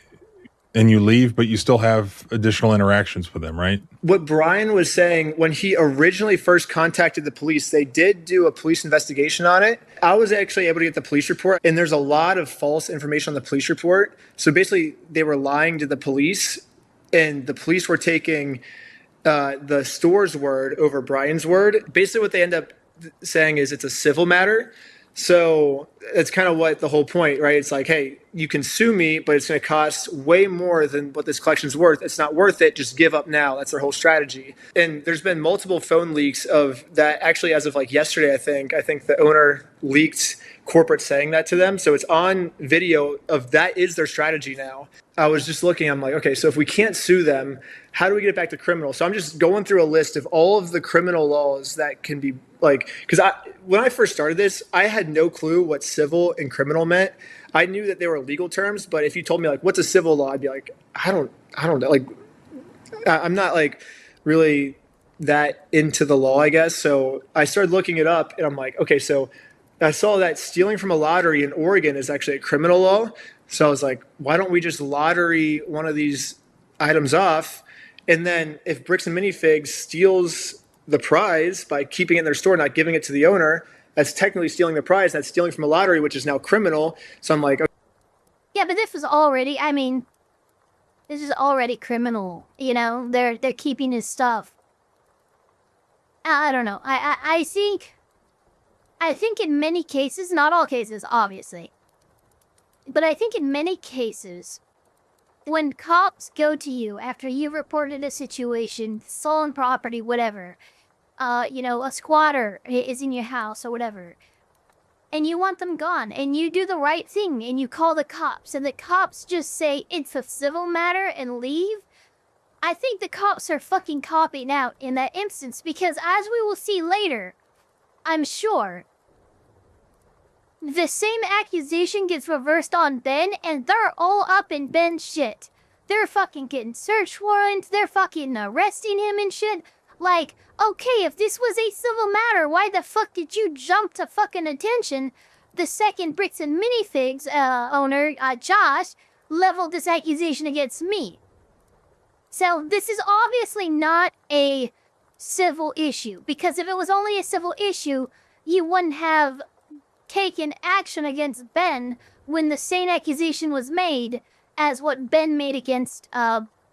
leave, but you still have additional interactions with them, right?
What Brian was saying, when he originally first contacted the police, they did do a police investigation on it. I was actually able to get the police report, and there's a lot of false information on the police report. So basically, they were lying to the police, and the police were taking the store's word over Brian's word. Basically, what they end up saying is it's a civil matter. So that's kind of what the whole point, right? It's like, hey, you can sue me, but it's going to cost way more than what this collection's worth. It's not worth it. Just give up now. That's their whole strategy. And there's been multiple phone leaks of that. Actually, as of like yesterday, I think the owner leaked corporate saying that to them. So it's on video of that is their strategy now. I was just looking, I'm like, okay, so if we can't sue them, how do we get it back to criminal? So I'm just going through a list of all of the criminal laws that can be like, because when I first started this, I had no clue what civil and criminal meant. I knew that they were legal terms, but if you told me like, what's a civil law? I'd be like, I don't know. Like, I'm not like really that into the law, I guess. So I started looking it up, and I'm like, okay, so I saw that stealing from a lottery in Oregon is actually a criminal law. So I was like, why don't we just lottery one of these items off? And then if Bricks and Minifigs steals the prize by keeping it in their store, not giving it to the owner, that's technically stealing the prize. That's stealing from a lottery, which is now criminal. So I'm like, okay.
Yeah, but this is already criminal. You know, they're keeping his stuff. I don't know. I think in many cases, not all cases, obviously, but I think in many cases, when cops go to you after you've reported a situation, stolen property, whatever, a squatter is in your house or whatever, and you want them gone, and you do the right thing, and you call the cops, and the cops just say it's a civil matter and leave, I think the cops are fucking copping out in that instance, because as we will see later, I'm sure the same accusation gets reversed on Ben, and they're all up in Ben's shit. They're fucking getting search warrants, they're fucking arresting him and shit. Like, okay, if this was a civil matter, why the fuck did you jump to fucking attention the second Bricks and Minifigs owner, Josh, leveled this accusation against me? So this is obviously not a civil issue, because if it was only a civil issue, you wouldn't have taken action against Ben when the same accusation was made as what Ben made against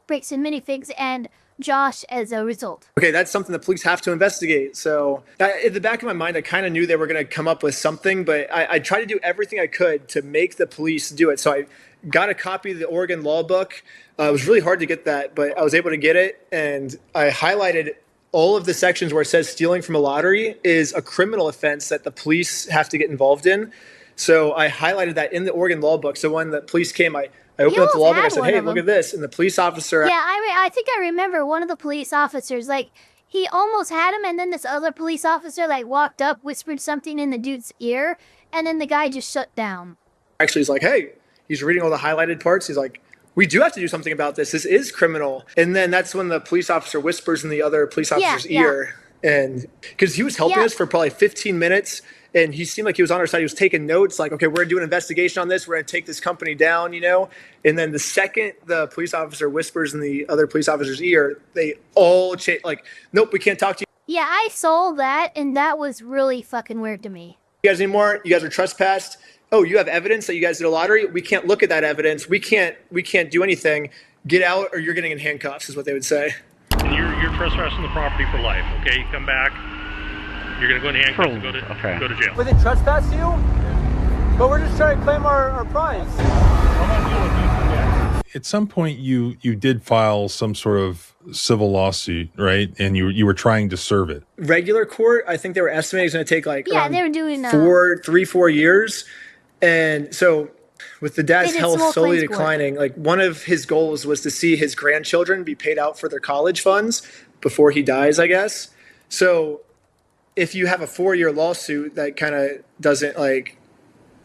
Bricks and Minifigs and Josh as a result.
Okay, that's something the police have to investigate. So in the back of my mind, I kind of knew they were going to come up with something, but I tried to do everything I could to make the police do it. So I got a copy of the Oregon law book. It was really hard to get that, but I was able to get it. And I highlighted all of the sections where it says stealing from a lottery is a criminal offense that the police have to get involved in. So I highlighted that in the Oregon law book. So when the police came, I opened up the law book. I said, hey, look at this. And the police officer.
Yeah, I think I remember one of the police officers, like, he almost had him, and then this other police officer, like, walked up, whispered something in the dude's ear, and then the guy just shut down.
Actually, he's like, hey, he's reading all the highlighted parts. He's like, we do have to do something about this. This is criminal. And then that's when the police officer whispers in the other police officer's ear. And because he was helping us for probably 15 minutes. And he seemed like he was on our side. He was taking notes like, okay, we're going to do an investigation on this. We're going to take this company down, you know. And then the second the police officer whispers in the other police officer's ear, they all change. Like, nope, we can't talk to you.
Yeah, I saw that, and that was really fucking weird to me.
You guys anymore? You guys are trespassed. Oh, you have evidence that you guys did a lottery? We can't look at that evidence. We can't do anything. Get out or you're getting in handcuffs is what they would say.
And you're trespassing the property for life, okay? You come back, you're going to go in handcuffs and go to jail.
Well, they trespass you? But we're just trying to claim our prize.
At some point, you did file some sort of civil lawsuit, right? And you were trying to serve it.
Regular court, I think they were estimating it's going to take like
they were doing
4 years. And so with the dad's health slowly declining, like one of his goals was to see his grandchildren be paid out for their college funds before he dies, I guess. So if you have a 4-year lawsuit, that kind of doesn't like,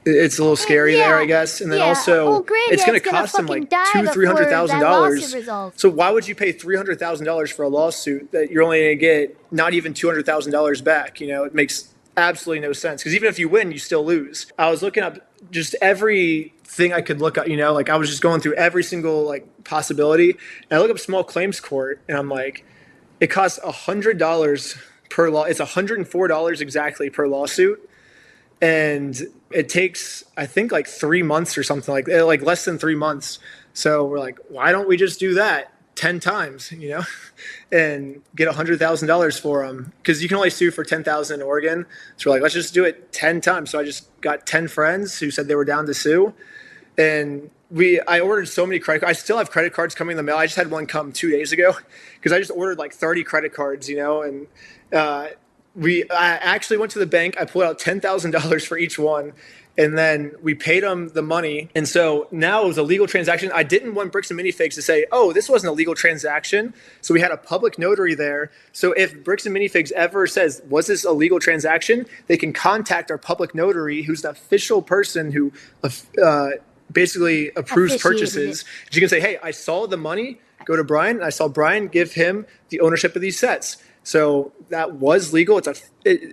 it's a little scary there, I guess. And then also, it's going to cost them like $200,000-$300,000. So why would you pay $300,000 for a lawsuit that you're only going to get not even $200,000 back? You know, it makes absolutely no sense, because even if you win, you still lose. I was looking up just everything I could look up, you know, like I was just going through every single like possibility. And I look up small claims court, and I'm like, it costs $100 per law. It's $104 exactly per lawsuit. And it takes, I think, like 3 months or something like less than 3 months. So we're like, why don't we just do that 10 times, you know, and get $100,000 for them? Because you can only sue for $10,000 in Oregon. So we're like, let's just do it 10 times. So I just got 10 friends who said they were down to sue. And I ordered so many credit cards. I still have credit cards coming in the mail. I just had one come 2 days ago because I just ordered like 30 credit cards, you know, and I actually went to the bank. I pulled out $10,000 for each one, and then we paid them the money. And so now it was a legal transaction. I didn't want Bricks and Minifigs to say, oh, this wasn't a legal transaction. So we had a public notary there. So if Bricks and Minifigs ever says, was this a legal transaction, they can contact our public notary, who's the official person who basically approves purchases. You can say, hey, I saw the money go to Brian, and I saw Brian give him the ownership of these sets. So that was legal.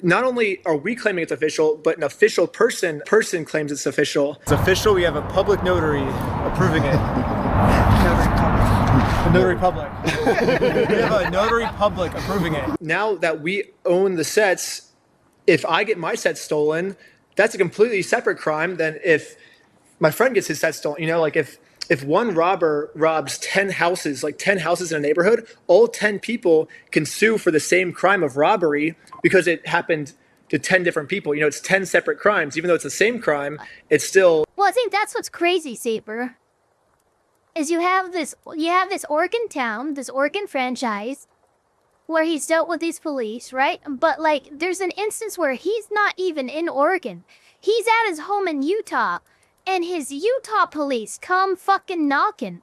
Not only are we claiming it's official, but an official person claims it's official. It's official. We have a public notary approving it. Notary public. We have a notary public approving it. Now that we own the sets, if I get my sets stolen, that's a completely separate crime than if my friend gets his sets stolen. You know, like if one robber robs 10 houses, like 10 houses in a neighborhood, all 10 people can sue for the same crime of robbery because it happened to 10 different people. You know, it's 10 separate crimes. Even though it's the same crime, it's still...
Well, I think that's what's crazy, Saber, is you have this Oregon town, this Oregon franchise, where he's dealt with these police, right? But, like, there's an instance where he's not even in Oregon. He's at his home in Utah. And his Utah police come fucking knocking.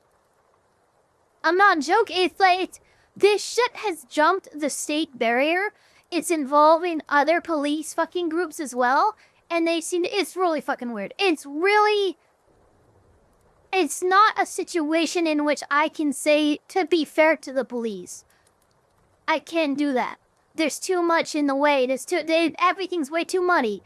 I'm not joking. It's like, this shit has jumped the state barrier. It's involving other police fucking groups as well. And it's really fucking weird. It's not a situation in which I can say, to be fair to the police. I can't do that. There's too much in the way. Everything's way too muddy.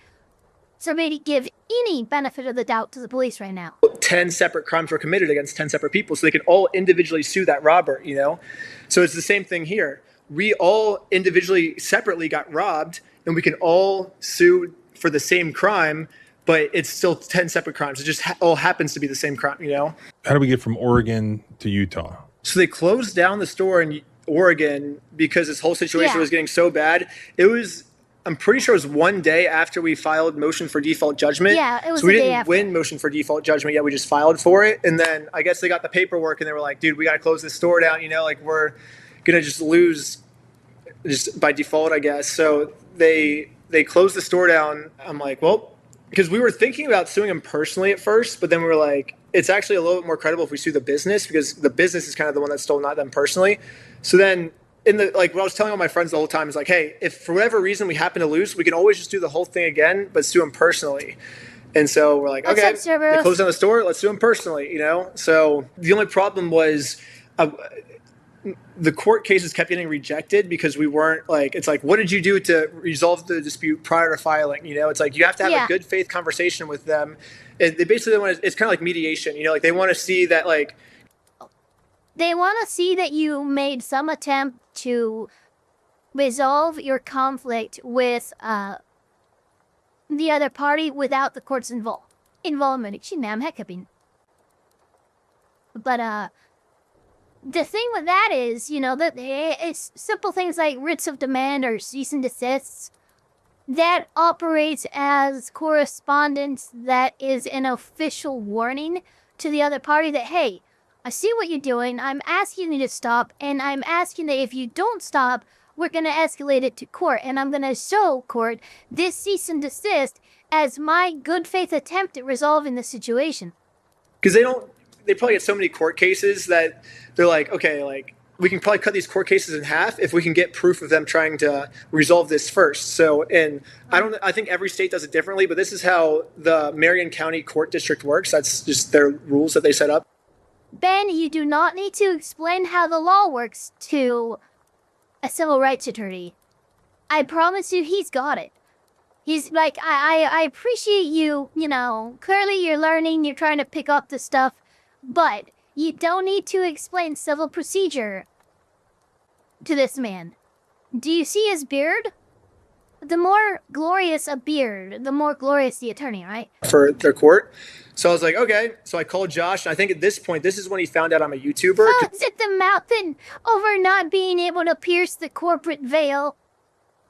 So maybe give any benefit of the doubt to the police right now.
10 separate crimes were committed against 10 separate people, so they could all individually sue that robber, you know? So it's the same thing here. We all individually, separately got robbed, and we can all sue for the same crime, but it's still 10 separate crimes. It just all happens to be the same crime, you know?
How do we get from Oregon to Utah?
So they closed down the store in Oregon because this whole situation was getting so bad. It was, I'm pretty sure it was one day after we filed motion for default judgment.
Yeah, it was
so we
the day
didn't
after.
win motion for default judgment yet. We just filed for it. And then I guess they got the paperwork and they were like, dude, we got to close this store down. You know, like we're going to just lose just by default, I guess. So they closed the store down. I'm like, well, because we were thinking about suing them personally at first, but then we were like, it's actually a little bit more credible if we sue the business because the business is kind of the one that stole, not them personally. So then what I was telling all my friends the whole time is like, hey, if for whatever reason we happen to lose, we can always just do the whole thing again, but sue them personally. And so we're like, okay, they closed down the store, let's sue them personally, you know? So the only problem was the court cases kept getting rejected because we weren't like, it's like, what did you do to resolve the dispute prior to filing? You know, it's like, you have to have a good faith conversation with them. And they basically want to, it's kind of like mediation, you know, like they want to see that like,
they want to see that you made some attempt to resolve your conflict with the other party without the court's involvement. But the thing with that is, you know, that it's simple things like writs of demand or cease and desists that operates as correspondence that is an official warning to the other party that, hey, I see what you're doing, I'm asking you to stop, and I'm asking that if you don't stop, we're going to escalate it to court, and I'm going to show court this cease and desist as my good faith attempt at resolving the situation.
Because they probably get so many court cases that they're like, okay, like, we can probably cut these court cases in half if we can get proof of them trying to resolve this first. So, and I think every state does it differently, but this is how the Marion County Court District works. That's just their rules that they set up.
Ben, you do not need to explain how the law works to a civil rights attorney. I promise you, he's got it. He's like, I appreciate you, you know, clearly you're learning, you're trying to pick up the stuff, but you don't need to explain civil procedure to this man. Do you see his beard? The more glorious a beard, the more glorious the attorney, right?
For their court. So I was like, okay. So I called Josh. And I think at this point, this is when he found out I'm a YouTuber.
Is it the mountain over not being able to pierce the corporate veil?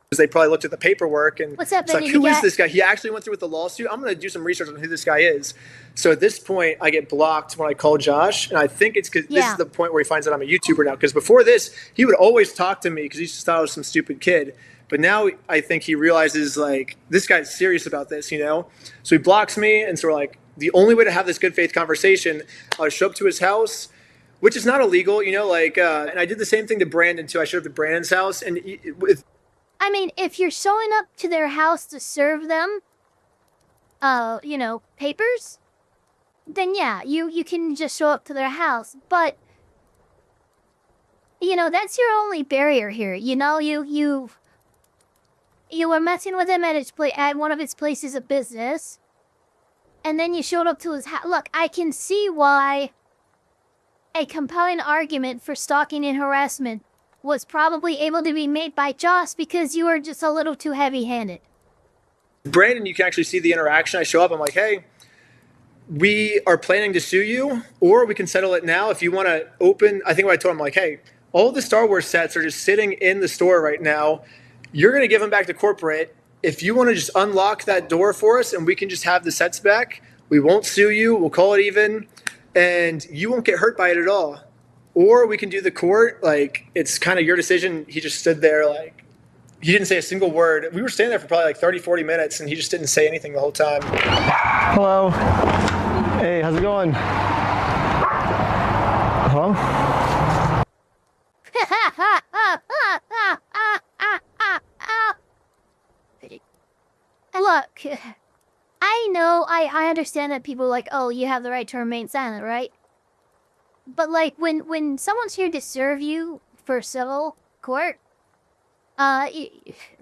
Because they probably looked at the paperwork and
what's up,
it's like, who is this guy? He actually went through with the lawsuit. I'm going to do some research on who this guy is. So at this point, I get blocked when I call Josh. And I think it's because this is the point where he finds out I'm a YouTuber now. Because before this, he would always talk to me because he just thought I was some stupid kid. But now I think he realizes, like, this guy's serious about this, you know? So he blocks me, and so we're like, the only way to have this good faith conversation, I'll show up to his house, which is not illegal, you know? Like, and I did the same thing to Brandon, too. I showed up to Brandon's house, and
I mean, if you're showing up to their house to serve them, you know, papers, then yeah, you can just show up to their house. But, you know, that's your only barrier here. You know, you were messing with him at one of his places of business, and then you showed up to his house. Look, I can see why a compelling argument for stalking and harassment was probably able to be made by Josh because you were just a little too heavy-handed.
Brandon, you can actually see the interaction. I show up, I'm like, hey, we are planning to sue you, or we can settle it now if you want to open. I think what I told him, like, hey, all the Star Wars sets are just sitting in the store right now. You're going to give them back to corporate. If you want to just unlock that door for us and we can just have the sets back, we won't sue you. We'll call it even. And you won't get hurt by it at all. Or we can do the court. Like, it's kind of your decision. He just stood there, like, he didn't say a single word. We were standing there for probably like 30, 40 minutes, and he just didn't say anything the whole time.
Hello. Hey, how's it going? Hello?
Look, I know, I understand that people are like, oh, you have the right to remain silent, right? But like, when someone's here to serve you for civil court,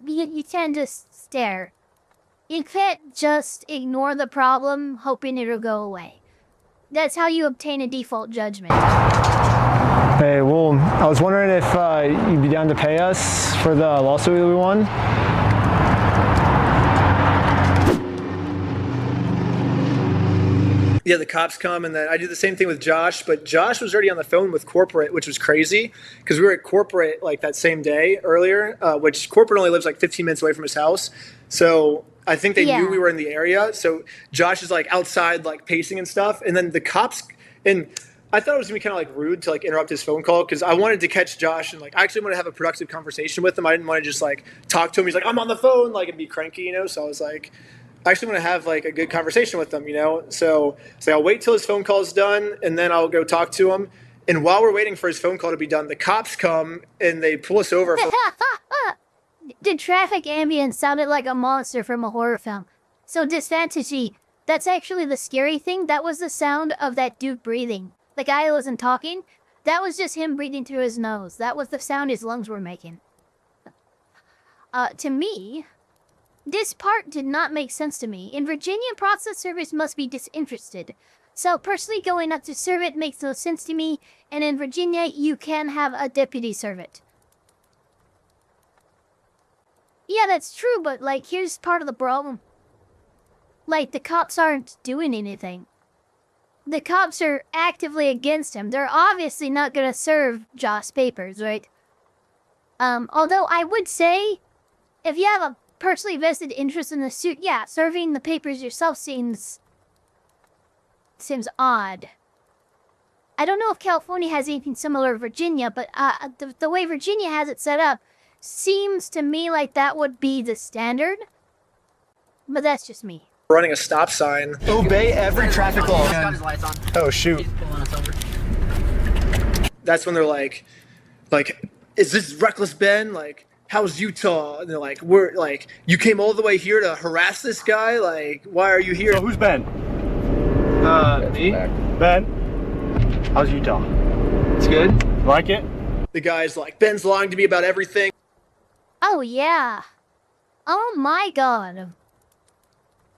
You can't just stare. You can't just ignore the problem, hoping it'll go away. That's how you obtain a default judgment.
Hey, well, I was wondering if you'd be down to pay us for the lawsuit we won.
Yeah, the cops come, and then I do the same thing with Josh, but Josh was already on the phone with corporate, which was crazy, because we were at corporate like that same day earlier, which corporate only lives like 15 minutes away from his house. So I think they knew we were in the area. So Josh is like outside, like pacing and stuff. And then the cops, and I thought it was gonna be kind of like rude to like interrupt his phone call, because I wanted to catch Josh and like I actually want to have a productive conversation with him. I didn't want to just like talk to him. He's like, I'm on the phone, like, and be cranky, you know? So I was like, I actually want to have like a good conversation with him, you know? So I'll wait till his phone call is done, and then I'll go talk to him. And while we're waiting for his phone call to be done, the cops come and they pull us over.
The traffic ambience sounded like a monster from a horror film. So this fantasy, that's actually the scary thing. That was the sound of that dude breathing. The guy who wasn't talking, that was just him breathing through his nose. That was the sound his lungs were making. To me, this part did not make sense to me. In Virginia, process service must be disinterested. So personally going up to serve it makes no sense to me. And in Virginia, you can have a deputy serve it. Yeah, that's true, but like, here's part of the problem. Like, the cops aren't doing anything. The cops are actively against him. They're obviously not gonna serve Josh papers, right? Although I would say, if you have a personally vested interest in the suit, yeah, serving the papers yourself seems odd. I don't know if California has anything similar to Virginia, but the way Virginia has it set up seems to me like that would be the standard. But that's just me.
Running a stop sign.
Obey every traffic law.
He's got his lights on.
Oh, shoot. That's when they're like, is this reckless Ben? Like, how's Utah? And they're like, we're like, you came all the way here to harass this guy? Like, why are you here?
So who's Ben? Me? Ben? How's Utah? It's good. Like it?
The guy's like, Ben's lying to me about everything.
Oh, yeah. Oh, my God.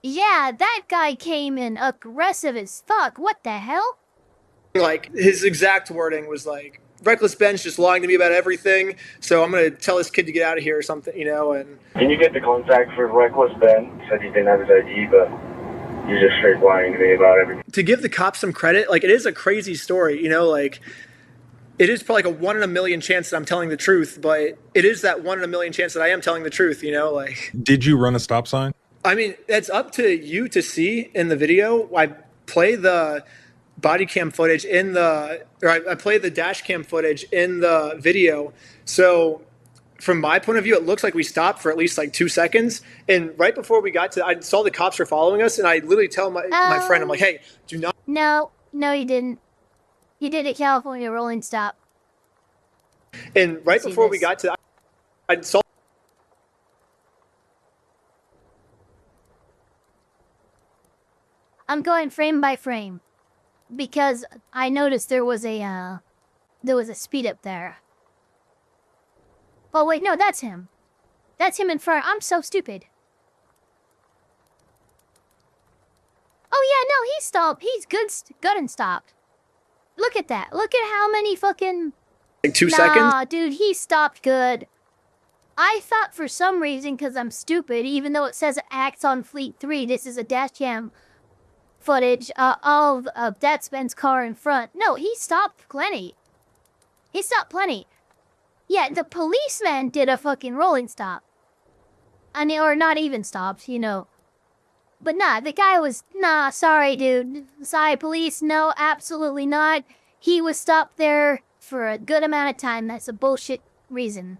Yeah, that guy came in aggressive as fuck. What the hell?
Like, his exact wording was like, reckless Ben's just lying to me about everything, so I'm going to tell this kid to get out of here or something, you know, and...
Can you get the contact for reckless Ben? Said he didn't have his ID, but you're just straight lying to me about everything.
To give the cops some credit, like, it is a crazy story, you know, like... It is probably like a 1 in a million chance that I'm telling the truth, but it is that 1 in a million chance that I am telling the truth, you know, like...
Did you run a stop sign?
I mean, it's up to you to see in the video. I play the body cam footage in the... Or I play the dash cam footage in the video. So from my point of view, it looks like we stopped for at least like 2 seconds. And right before we got to... I saw the cops were following us, and I literally tell my friend, I'm like, hey, do not...
No, you didn't. You did a California rolling stop.
And right before we got to... I saw...
I'm going frame by frame. Because I noticed there was a speed up there. Oh wait, no, that's him. That's him in front. I'm so stupid. Oh yeah, no, he stopped. He's good and stopped. Look at that. Look at how many fucking...
Like 2 seconds?
Nah, dude, he stopped good. I thought for some reason, because I'm stupid, even though it says it acts on Fleet 3, this is a dash cam footage of that Ben's car in front. No, he stopped plenty. He stopped plenty. Yeah, the policeman did a fucking rolling stop. Or not even stopped, you know. But nah, the guy was, nah, sorry, dude. Sorry, police, no, absolutely not. He was stopped there for a good amount of time. That's a bullshit reason.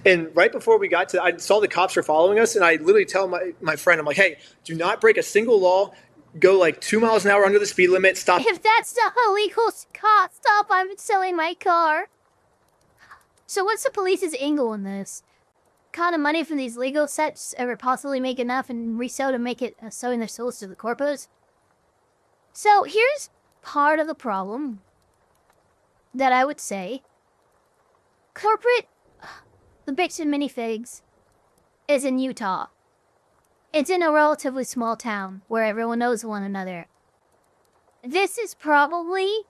And right before we got to... I saw the cops were following us, and I literally tell my friend, I'm like, hey, do not break a single law. Go like 2 miles an hour under the speed limit. Stop.
If that's the illegal stop, I'm selling my car. So what's the police's angle in this? Kind of money from these Lego sets ever possibly make enough and resell to make it selling their souls to the corpos? So here's part of the problem that I would say. Corporate, the Brixton Minifigs is in Utah. It's in a relatively small town where everyone knows one another. This is probably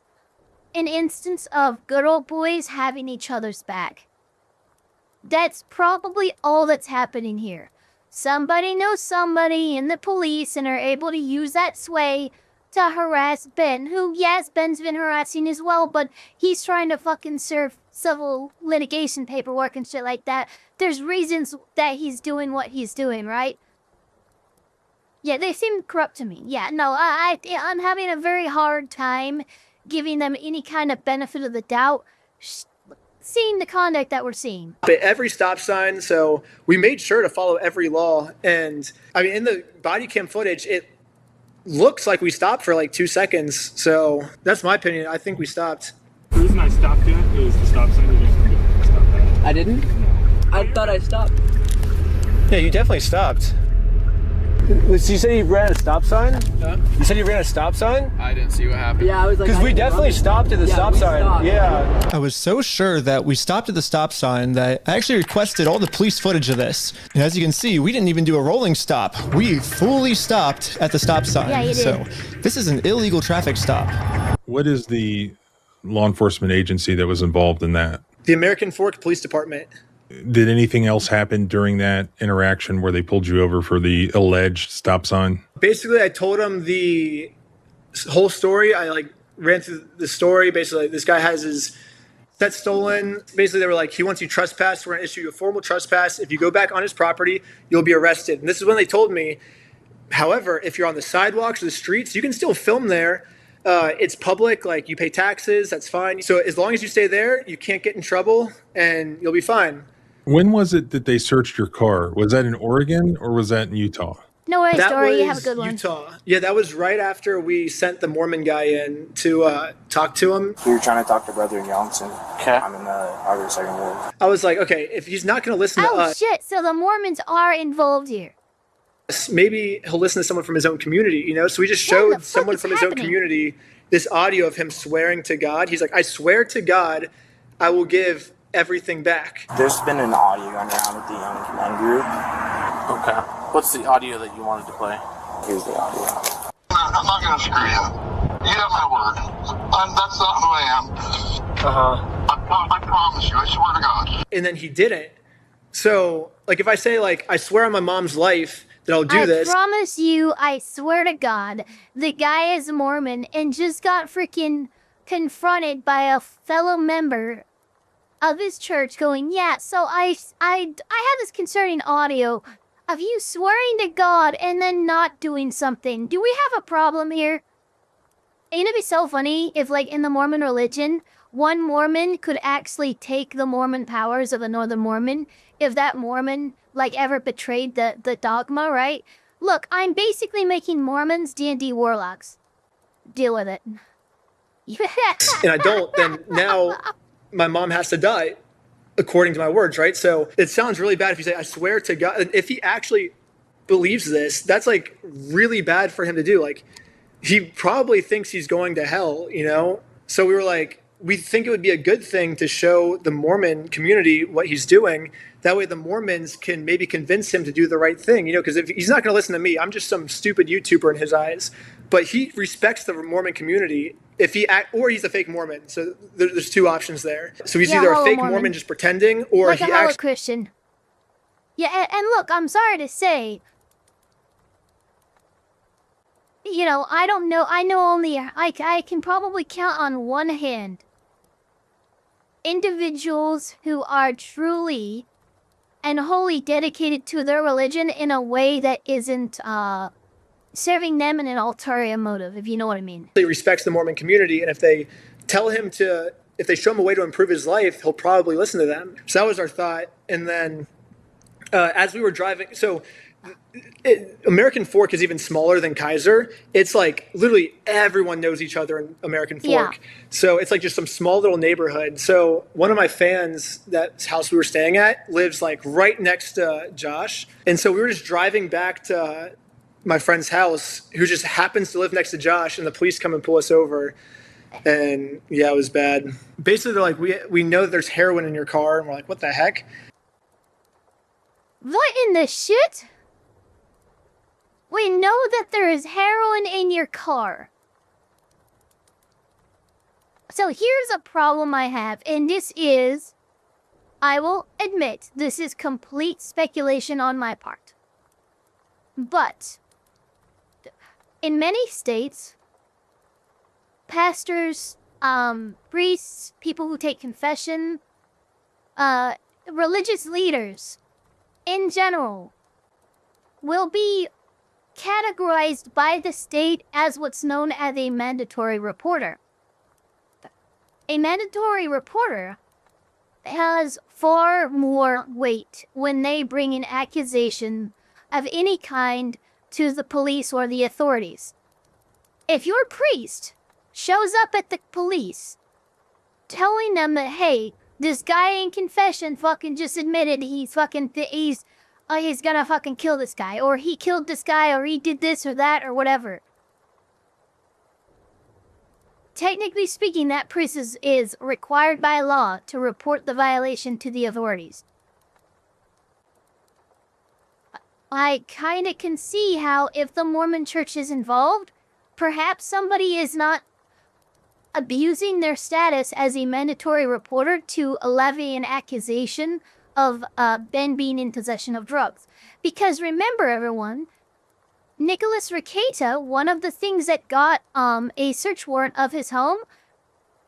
an instance of good old boys having each other's back. That's probably all that's happening here. Somebody knows somebody in the police and are able to use that sway to harass Ben, who, yes, Ben's been harassing as well, but he's trying to fucking serve civil litigation paperwork and shit like that. There's reasons that he's doing what he's doing, right? Yeah, they seem corrupt to me. Yeah, no, I'm having a very hard time giving them any kind of benefit of the doubt, seeing the conduct that we're seeing.
At every stop sign, so we made sure to follow every law. And I mean, in the body cam footage, it looks like we stopped for like 2 seconds. So that's my opinion. I think we stopped.
The reason I stopped it is the stop sign. You didn't stop that.
I didn't? No. I thought I stopped.
Yeah, you definitely stopped. So you said you ran a stop sign?
Huh?
You said you ran a stop sign?
I didn't see what happened. Yeah, I was like...
Because we definitely stopped at the stop sign.
Stopped.
Yeah.
I was so sure that we stopped at the stop sign that I actually requested all the police footage of this. And as you can see, we didn't even do a rolling stop. We fully stopped at the stop sign.
Yeah, you did.
So this is an illegal traffic stop.
What is the law enforcement agency that was involved in that?
The American Fork Police Department.
Did anything else happen during that interaction where they pulled you over for the alleged stop sign?
Basically, I told him the whole story. I like ran through the story. Basically, this guy has his set stolen. Basically, they were like, he wants you trespass. We're going to issue you a formal trespass. If you go back on his property, you'll be arrested. And this is when they told me, however, if you're on the sidewalks or the streets, you can still film there. It's public, like you pay taxes, that's fine. So as long as you stay there, you can't get in trouble and you'll be fine.
When was it that they searched your car? Was that in Oregon or was that in Utah?
No worries,
That
Dory.
was
You have a good one.
Utah. Yeah, that was right after we sent the Mormon guy in to talk to him.
We were trying to talk to Brother Johnson. Okay. I'm in the August 2nd Ward.
I was like, okay, if he's not going to listen to
Oh,
us,
shit. So the Mormons are involved here.
maybe he'll listen to someone from his own community, you know? So we just showed someone from his own community this audio of him swearing to God. He's like, I swear to God, I will give everything back.
There's been an audio going around with the Young Men group.
Okay. What's the audio that you wanted to play?
Here's the audio.
I'm not going to screw you. You have my word. That's not who I am. I promise you. I swear to God.
And then he didn't. So, like, if I say, like, I swear on my mom's life that I'll do this.
I promise you, I swear to God, the guy is Mormon and just got freaking confronted by a fellow member of his church going, yeah, so I have this concerning audio of you swearing to God and then not doing something. Do we have a problem here? Ain't it be so funny if, like, in the Mormon religion, one Mormon could actually take the Mormon powers of another Mormon if that Mormon, like, ever betrayed the dogma, right? Look, I'm basically making Mormons D&D warlocks. Deal with it.
And I don't, then now my mom has to die according to my words, right? So it sounds really bad if you say, I swear to God. And if he actually believes this, that's like really bad for him to do. Like, he probably thinks he's going to hell, you know? So we were like, we think it would be a good thing to show the Mormon community what he's doing. That way the Mormons can maybe convince him to do the right thing, you know, because if he's not going to listen to me, I'm just some stupid YouTuber in his eyes. But he respects the Mormon community. If he or he's a fake Mormon. So there's two options there. So he's either a fake Mormon just pretending, or
like
he
a hollow
actually
Christian. Yeah, and look, I'm sorry to say, you know, I don't know. I know only I can probably count on one hand individuals who are truly and wholly dedicated to their religion in a way that isn't serving them in an ulterior motive, if you know what I mean.
He respects the Mormon community, and if they tell him to, if they show him a way to improve his life, he'll probably listen to them. So that was our thought. And then as we were driving, so American Fork is even smaller than Kaiser. It's like literally everyone knows each other in American Fork. Yeah. So it's like just some small little neighborhood. So one of my fans, that house we were staying at, lives like right next to Josh. And so we were just driving back to my friend's house, who just happens to live next to Josh, and the police come and pull us over. And yeah, it was bad. Basically, they're like, we know that there's heroin in your car, and we're like, what the heck?
What in the shit? We know that there is heroin in your car. So here's a problem I have, and this is, I will admit, this is complete speculation on my part. But in many states, pastors, priests, people who take confession, religious leaders in general will be categorized by the state as what's known as a mandatory reporter. A mandatory reporter has far more weight when they bring an accusation of any kind to the police or the authorities. If your priest shows up at the police telling them that, hey, this guy in confession fucking just admitted he's gonna fucking kill this guy, or he killed this guy, or he did this or that or whatever. Technically speaking, that priest is required by law to report the violation to the authorities. I kinda can see how if the Mormon Church is involved, perhaps somebody is not abusing their status as a mandatory reporter to levy an accusation of Ben being in possession of drugs. Because remember, everyone, Nicholas Rekieta, one of the things that got a search warrant of his home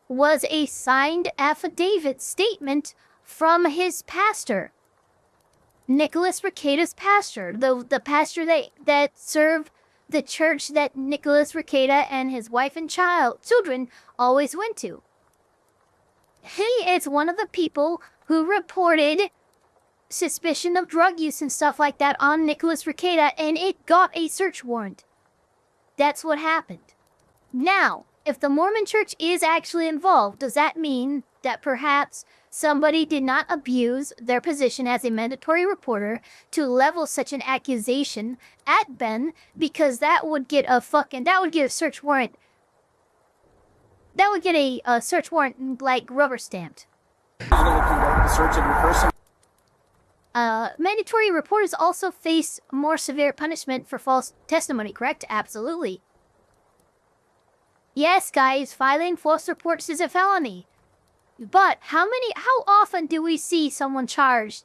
was a signed affidavit statement from his pastor. Nicholas Rekieta's pastor, the pastor that served the church that Nicholas Rekieta and his wife and children always went to. He is one of the people who reported suspicion of drug use and stuff like that on Nicholas Rekieta, and it got a search warrant. That's what happened. Now, if the Mormon Church is actually involved, does that mean that perhaps somebody did not abuse their position as a mandatory reporter to level such an accusation at Ben, because that would get a search warrant. That would get a search warrant like rubber stamped.
Search every person.
Mandatory reporters also face more severe punishment for false testimony, correct? Absolutely. Yes, guys, filing false reports is a felony. But how often do we see someone charged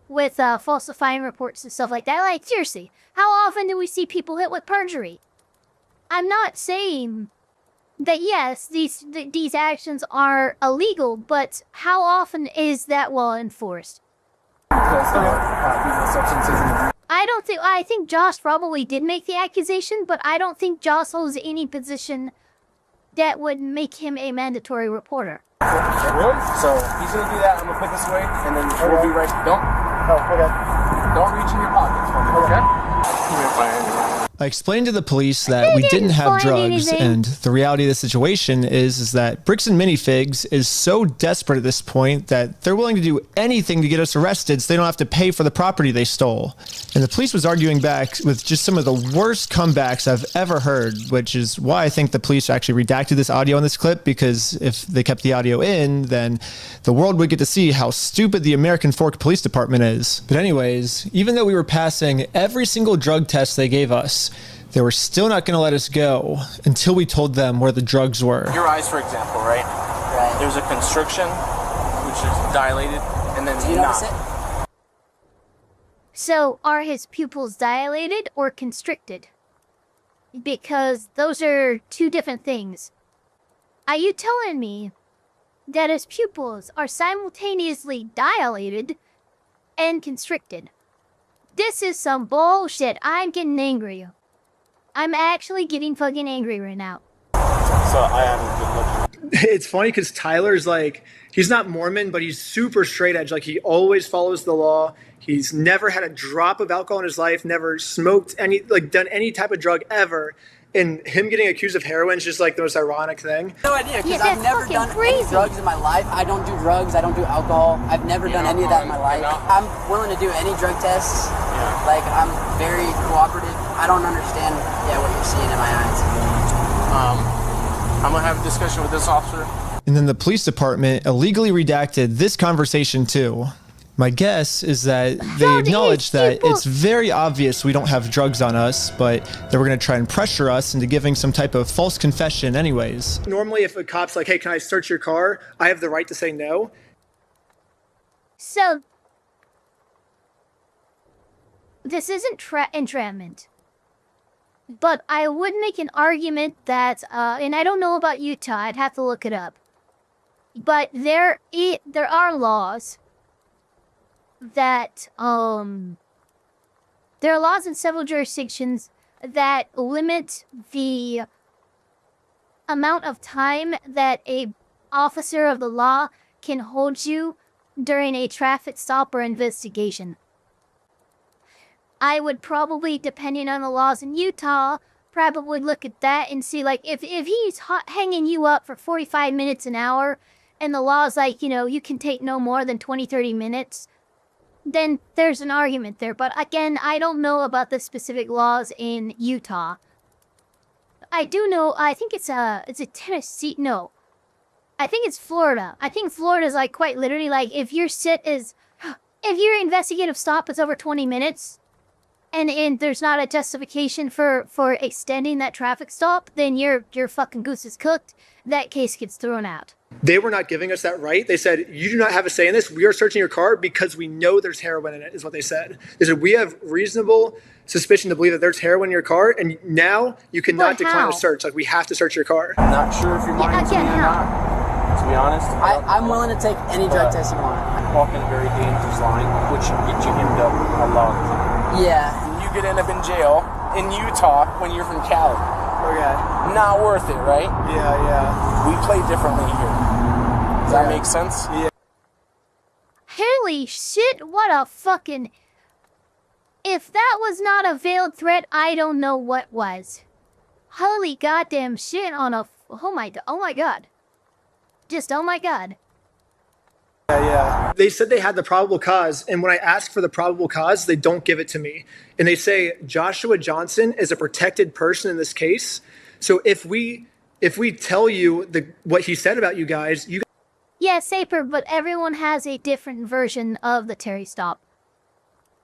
with falsifying reports and stuff like that? Like, seriously, how often do we see people hit with perjury? I'm not saying that, yes, these actions are illegal, but how often is that well enforced? I think Josh probably did make the accusation, but I don't think Josh holds any position that would make him a mandatory reporter.
Really? So he's gonna do that. I'm gonna put this away, and then we'll be right. Don't reach in your pockets for me, okay?
I explained to the police that we didn't have drugs, and the reality of the situation is that Bricks and Minifigs is so desperate at this point that they're willing to do anything to get us arrested so they don't have to pay for the property they stole. And the police was arguing back with just some of the worst comebacks I've ever heard, which is why I think the police actually redacted this audio in this clip, because if they kept the audio in, then the world would get to see how stupid the American Fork Police Department is. But anyways, even though we were passing every single drug test they gave us, they were still not going to let us go until we told them where the drugs were.
Your eyes, for example, right? Right. There's a constriction, which is dilated, and then
Do you notice it?
So, are his pupils dilated or constricted? Because those are two different things. Are you telling me that his pupils are simultaneously dilated and constricted? This is some bullshit. I'm getting angry. I'm actually getting fucking angry right now.
So I am. It's funny because Tyler's like, he's not Mormon, but he's super straight edge. Like, he always follows the law. He's never had a drop of alcohol in his life, never smoked done any type of drug ever. And him getting accused of heroin is just like the most ironic thing.
No idea, because I've never done any drugs in my life. I don't do drugs. I don't do alcohol. I've never done any of that in my life. I'm willing to do any drug tests. Yeah. Like, I'm very cooperative. I don't understand, what you're seeing in my eyes.
I'm gonna have a discussion with this officer.
And then the police department illegally redacted this conversation too. My guess is that they acknowledge that it's very obvious we don't have drugs on us, but they were going to try and pressure us into giving some type of false confession anyways.
Normally, if a cop's like, hey, can I search your car? I have the right to say no.
So, this isn't entrapment. But I would make an argument that, and I don't know about Utah, I'd have to look it up. But there are laws that, there are laws in several jurisdictions that limit the amount of time that a officer of the law can hold you during a traffic stop or investigation. I would probably, depending on the laws in Utah, probably look at that and see, like, if he's hanging you up for 45 minutes an hour, and the law's like, you know, you can take no more than 20, 30 minutes, then there's an argument there. But again, I don't know about the specific laws in Utah. I do know, I think it's a Tennessee, no. I think it's Florida. I think Florida's like quite literally like, if your investigative stop is over 20 minutes, and there's not a justification for extending that traffic stop, then your fucking goose is cooked. That case gets thrown out.
They were not giving us that right. They said, you do not have a say in this. We are searching your car because we know there's heroin in it, is what they said. They said, we have reasonable suspicion to believe that there's heroin in your car, and now you cannot decline a search. Like, we have to search your car.
I'm not sure if you're lying to me or not. To be honest,
I'm willing to take any drug test you want.
I'm walking a very dangerous line, which should get you hemmed up a lot of time.
Yeah.
And you could end up in jail in Utah when you're from Cali.
Okay.
Not worth it, right?
Yeah.
We play differently here. Does that make sense?
Yeah.
Holy shit, what a fucking... If that was not a veiled threat, I don't know what was. Holy goddamn shit on a... Oh my god. Just, oh my god.
Yeah. They said they had the probable cause, and when I ask for the probable cause, they don't give it to me. And they say Joshua Johnson is a protected person in this case. So if we tell you what he said about you guys, you...
Yeah, Saper, but everyone has a different version of the Terry stop.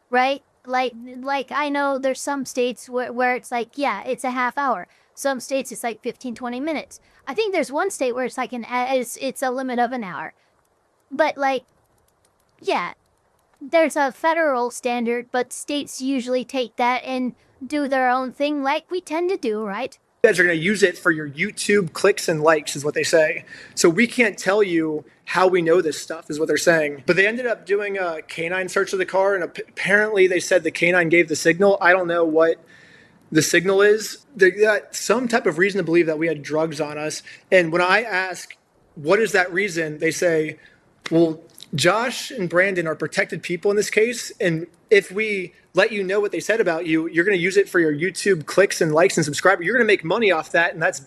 Right? Like I know there's some states where it's like, yeah, it's a half hour. Some states it's like 15, 20 minutes. I think there's one state where it's like it's a limit of an hour. But like, yeah, there's a federal standard, but states usually take that and do their own thing like we tend to do, right?
You guys are going to use it for your YouTube clicks and likes is what they say. So we can't tell you how we know this stuff is what they're saying. But they ended up doing a canine search of the car, and apparently they said the canine gave the signal. I don't know what the signal is. They got some type of reason to believe that we had drugs on us. And when I ask, what is that reason? They say, well, Josh and Brandon are protected people in this case, and if we let you know what they said about you, you're going to use it for your YouTube clicks and likes and subscribers. You're going to make money off that, and that's...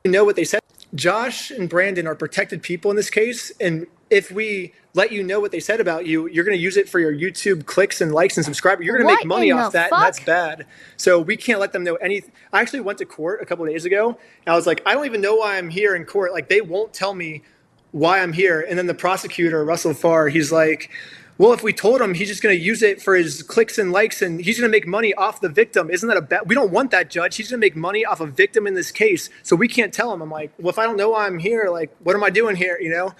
You know what they said? Josh and Brandon are protected people in this case, and if we let you know what they said about you, you're going to use it for your YouTube clicks and likes and subscribers. You're going to make money off that, and that's bad. So we can't let them know anything. I actually went to court a couple of days ago, and I was like, I don't even know why I'm here in court. Like, they won't tell me why I'm here. And then the prosecutor, Russell Farr, he's like, well, if we told him, he's just going to use it for his clicks and likes, and he's going to make money off the victim. Isn't that a bad? We don't want that, Judge. He's going to make money off a victim in this case, so we can't tell him. I'm like, well, if I don't know why I'm here, like, what am I doing here, you know?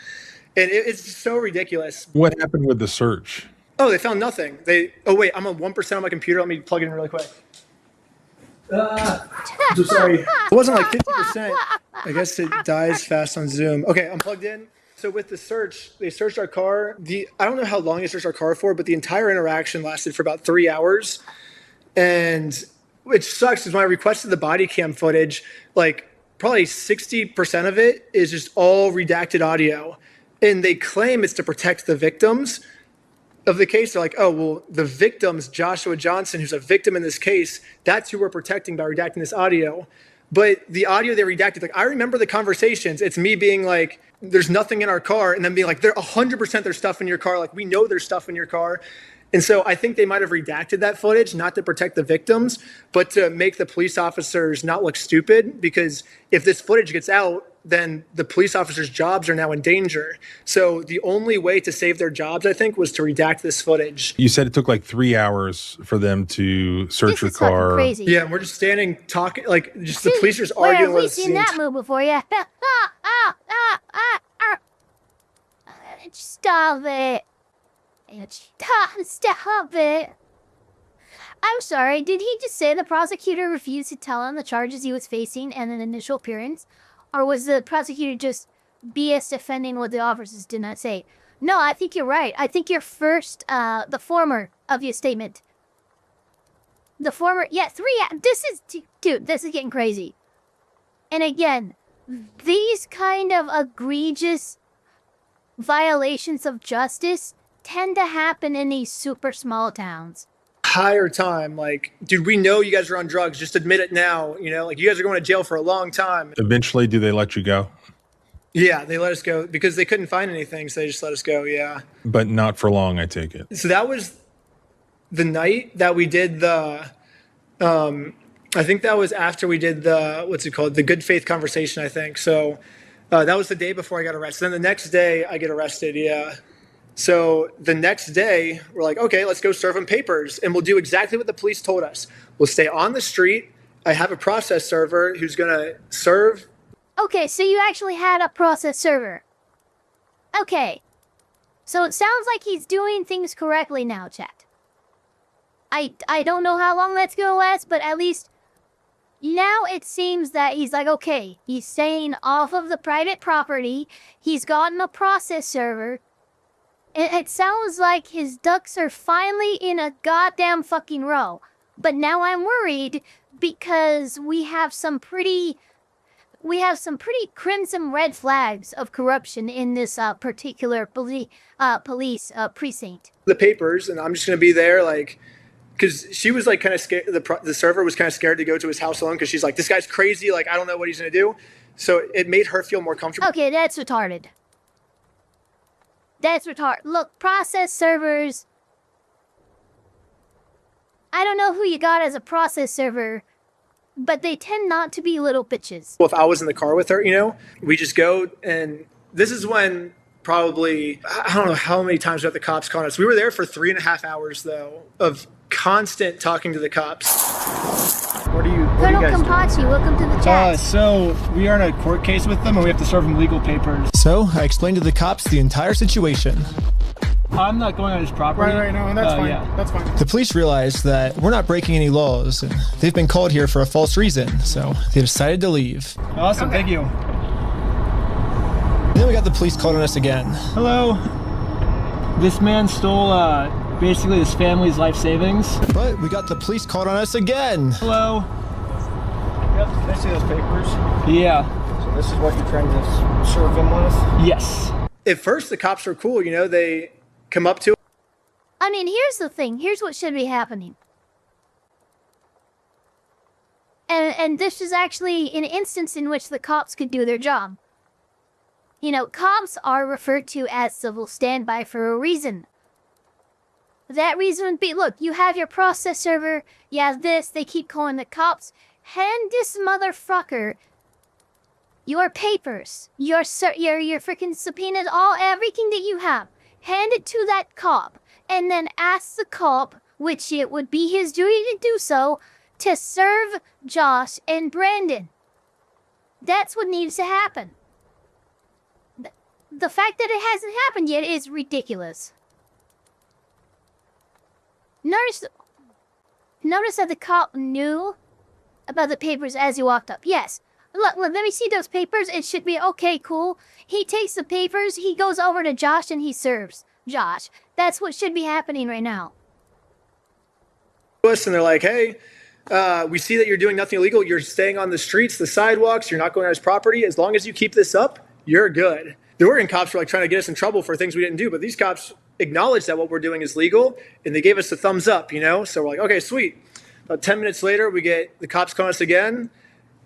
And it's so ridiculous.
What happened with the search?
Oh, they found nothing. Oh, wait, I'm on 1% on my computer. Let me plug it in really quick. I'm so sorry. It wasn't like 50%. I guess it dies fast on Zoom. Okay, I'm plugged in. So with the search, they searched our car. I don't know how long they searched our car for, but the entire interaction lasted for about 3 hours. And which sucks because when I requested the body cam footage, like probably 60% of it is just all redacted audio. And they claim it's to protect the victims of the case. They're like, oh, well, the victims, Joshua Johnson, who's a victim in this case, that's who we're protecting by redacting this audio. But the audio they redacted, like, I remember the conversations. It's me being like, there's nothing in our car, and then being like, 100% there's stuff in your car. Like, we know there's stuff in your car. And so I think they might have redacted that footage, not to protect the victims, but to make the police officers not look stupid. Because if this footage gets out, then the police officers' jobs are now in danger. So the only way to save their jobs, I think, was to redact this footage.
You said it took like 3 hours for them to search your car.
Crazy.
Yeah, and we're just standing talking, like just the police just arguing with us.
We've seen that move before, yeah. Stop it. Stop it. I'm sorry, did he just say the prosecutor refused to tell him the charges he was facing and an initial appearance? Or was the prosecutor just BS defending what the officers did not say? No, I think you're right. I think you're first, the former of your statement. The former, yeah, this is, dude, this is getting crazy. And again, these kind of egregious violations of justice tend to happen in these super small towns.
Higher time, like, dude, we know you guys are on drugs. Just admit it now. You know, like you guys are going to jail for a long time.
Eventually, do they let you go?
Yeah, they let us go because they couldn't find anything, so they just let us go. Yeah,
but not for long, I take it.
So that was the night that we did the. I think that was after we did the what's it called, the good faith conversation. I think so. That was the day before I got arrested. Then the next day I get arrested. Yeah. So the next day, we're like, okay, let's go serve them papers. And we'll do exactly what the police told us. We'll stay on the street. I have a process server who's going to serve.
Okay, so you actually had a process server. Okay. So it sounds like he's doing things correctly now, chat. I don't know how long that's going to last, but at least now it seems that he's like, okay, he's staying off of the private property. He's gotten a process server. It sounds like his ducks are finally in a goddamn fucking row. But now I'm worried because we have some pretty crimson red flags of corruption in this particular police precinct.
The papers, and I'm just going to be there, like, because she was like kind of scared. The server was kind of scared to go to his house alone because she's like, this guy's crazy. Like, I don't know what he's going to do. So it made her feel more comfortable.
Okay, that's retarded. That's retarded. Look, process servers. I don't know who you got as a process server, but they tend not to be little bitches.
Well, if I was in the car with her, you know, we just go, and this is when probably, I don't know how many times we got the cops calling us. We were there for 3.5 hours, though, of constant talking to the cops.
What are you
Colonel
guys
Kampachi,
doing?
welcome to the chat.
So we are in a court case with them, and we have to serve them legal papers.
So I explained to the cops the entire situation.
I'm not going on his property.
Right, no, that's fine.
Yeah.
That's fine.
The police realized that we're not breaking any laws, and they've been called here for a false reason, so they decided to leave.
Awesome, thank you.
And then we got the police called on us again.
Hello. This man stole basically his family's life savings.
But we got the police called on us again.
Hello.
Yep, can I see those papers?
Yeah.
So this is what you're trying to serve him with?
Yes.
At first, the cops were cool, you know, they come up to.
I mean, here's the thing. Here's what should be happening. And this is actually an instance in which the cops could do their job. You know, cops are referred to as civil standby for a reason. That reason would be, look, you have your process server, you have this, they keep calling the cops. Hand this motherfucker your papers, your freaking subpoenas, everything that you have. Hand it to that cop, and then ask the cop, which it would be his duty to do so, to serve Josh and Brandon. That's what needs to happen. The fact that it hasn't happened yet is ridiculous. Notice that the cop knew about the papers as he walked up. Yes. Look, let me see those papers. It should be okay, cool. He takes the papers, he goes over to Josh, and he serves Josh. That's what should be happening right now.
And they're like, hey, we see that you're doing nothing illegal. You're staying on the streets, the sidewalks. You're not going on his property. As long as you keep this up, you're good. The Oregon cops were like trying to get us in trouble for things we didn't do, but these cops acknowledged that what we're doing is legal, and they gave us the thumbs up, you know? So we're like, okay, sweet. About 10 minutes later, we get the cops calling us again,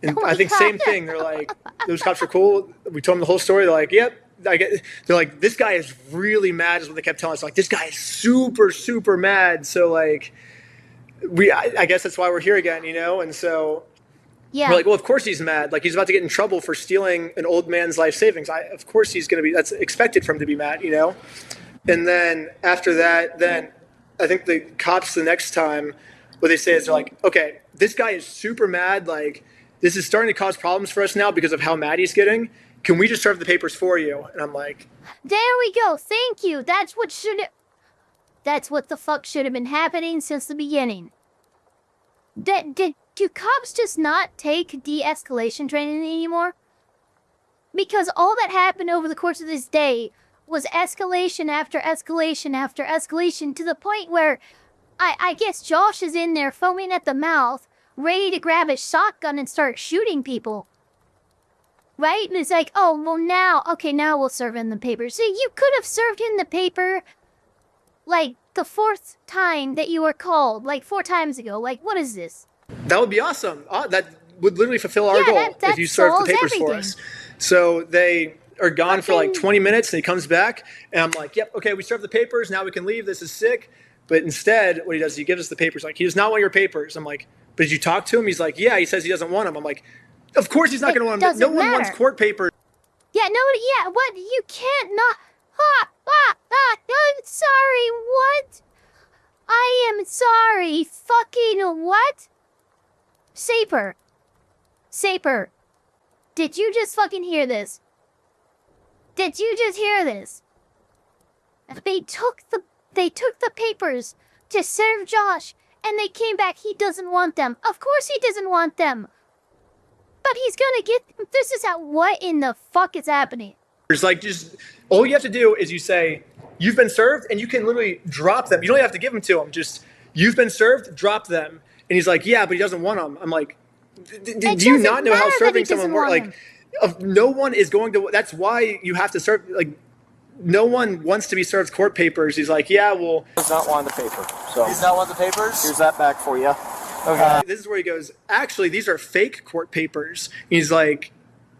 and I think same thing. They're like, those cops are cool. We told them the whole story. They're like, yep. They're like, this guy is really mad is what they kept telling us. Like, this guy is super, super mad. So, like, I guess that's why we're here again, you know? And so
Yeah.
We're like, well, of course he's mad. Like, he's about to get in trouble for stealing an old man's life savings. Of course he's going to be, that's expected for him to be mad, you know? And then after that, then I think the cops the next time, what they say is they're like, okay, this guy is super mad. Like, this is starting to cause problems for us now because of how mad he's getting. Can we just serve the papers for you? And I'm like,
there we go. Thank you. That's what the fuck should have been happening since the beginning. Do cops just not take de-escalation training anymore? Because all that happened over the course of this day was escalation after escalation after escalation to the point where I guess Josh is in there foaming at the mouth, ready to grab his shotgun and start shooting people. Right? And it's like, oh, well now we'll serve him the paper. See, you could have served him the paper, like, the 4th time that you were called, like 4 times ago. Like, what is this?
that would be awesome. That would literally fulfill our goal if you served the papers for us. So they are gone for like 20 minutes and he comes back and I'm like, yep, okay, we served the papers. Now we can leave. This is sick. But instead, what he does is he gives us the papers. Like, he does not want your papers. I'm like, but did you talk to him? He's like, yeah, he says he doesn't want them. I'm like, of course he's not going to want them. No one wants court papers.
Yeah, nobody, yeah, what? You can't not. I'm sorry, what? I am sorry, fucking what? Saper, did you just fucking hear this? Did you just hear this? They took the papers to serve Josh, and they came back. He doesn't want them. Of course he doesn't want them. But he's gonna get them. This is how, what in the fuck is happening?
It's like, just, all you have to do is you say, you've been served, and you can literally drop them. You don't have to give them to him. Just, you've been served, drop them. And he's like, yeah, but he doesn't want them. I'm like, do you not know how serving someone works? Like, no one is going to, that's why you have to serve, like, no one wants to be served court papers. He's like, yeah, well.
He does not want the paper. So
He's not want the papers?
Here's that back for you.
Okay. This is where he goes, actually, these are fake court papers. He's like,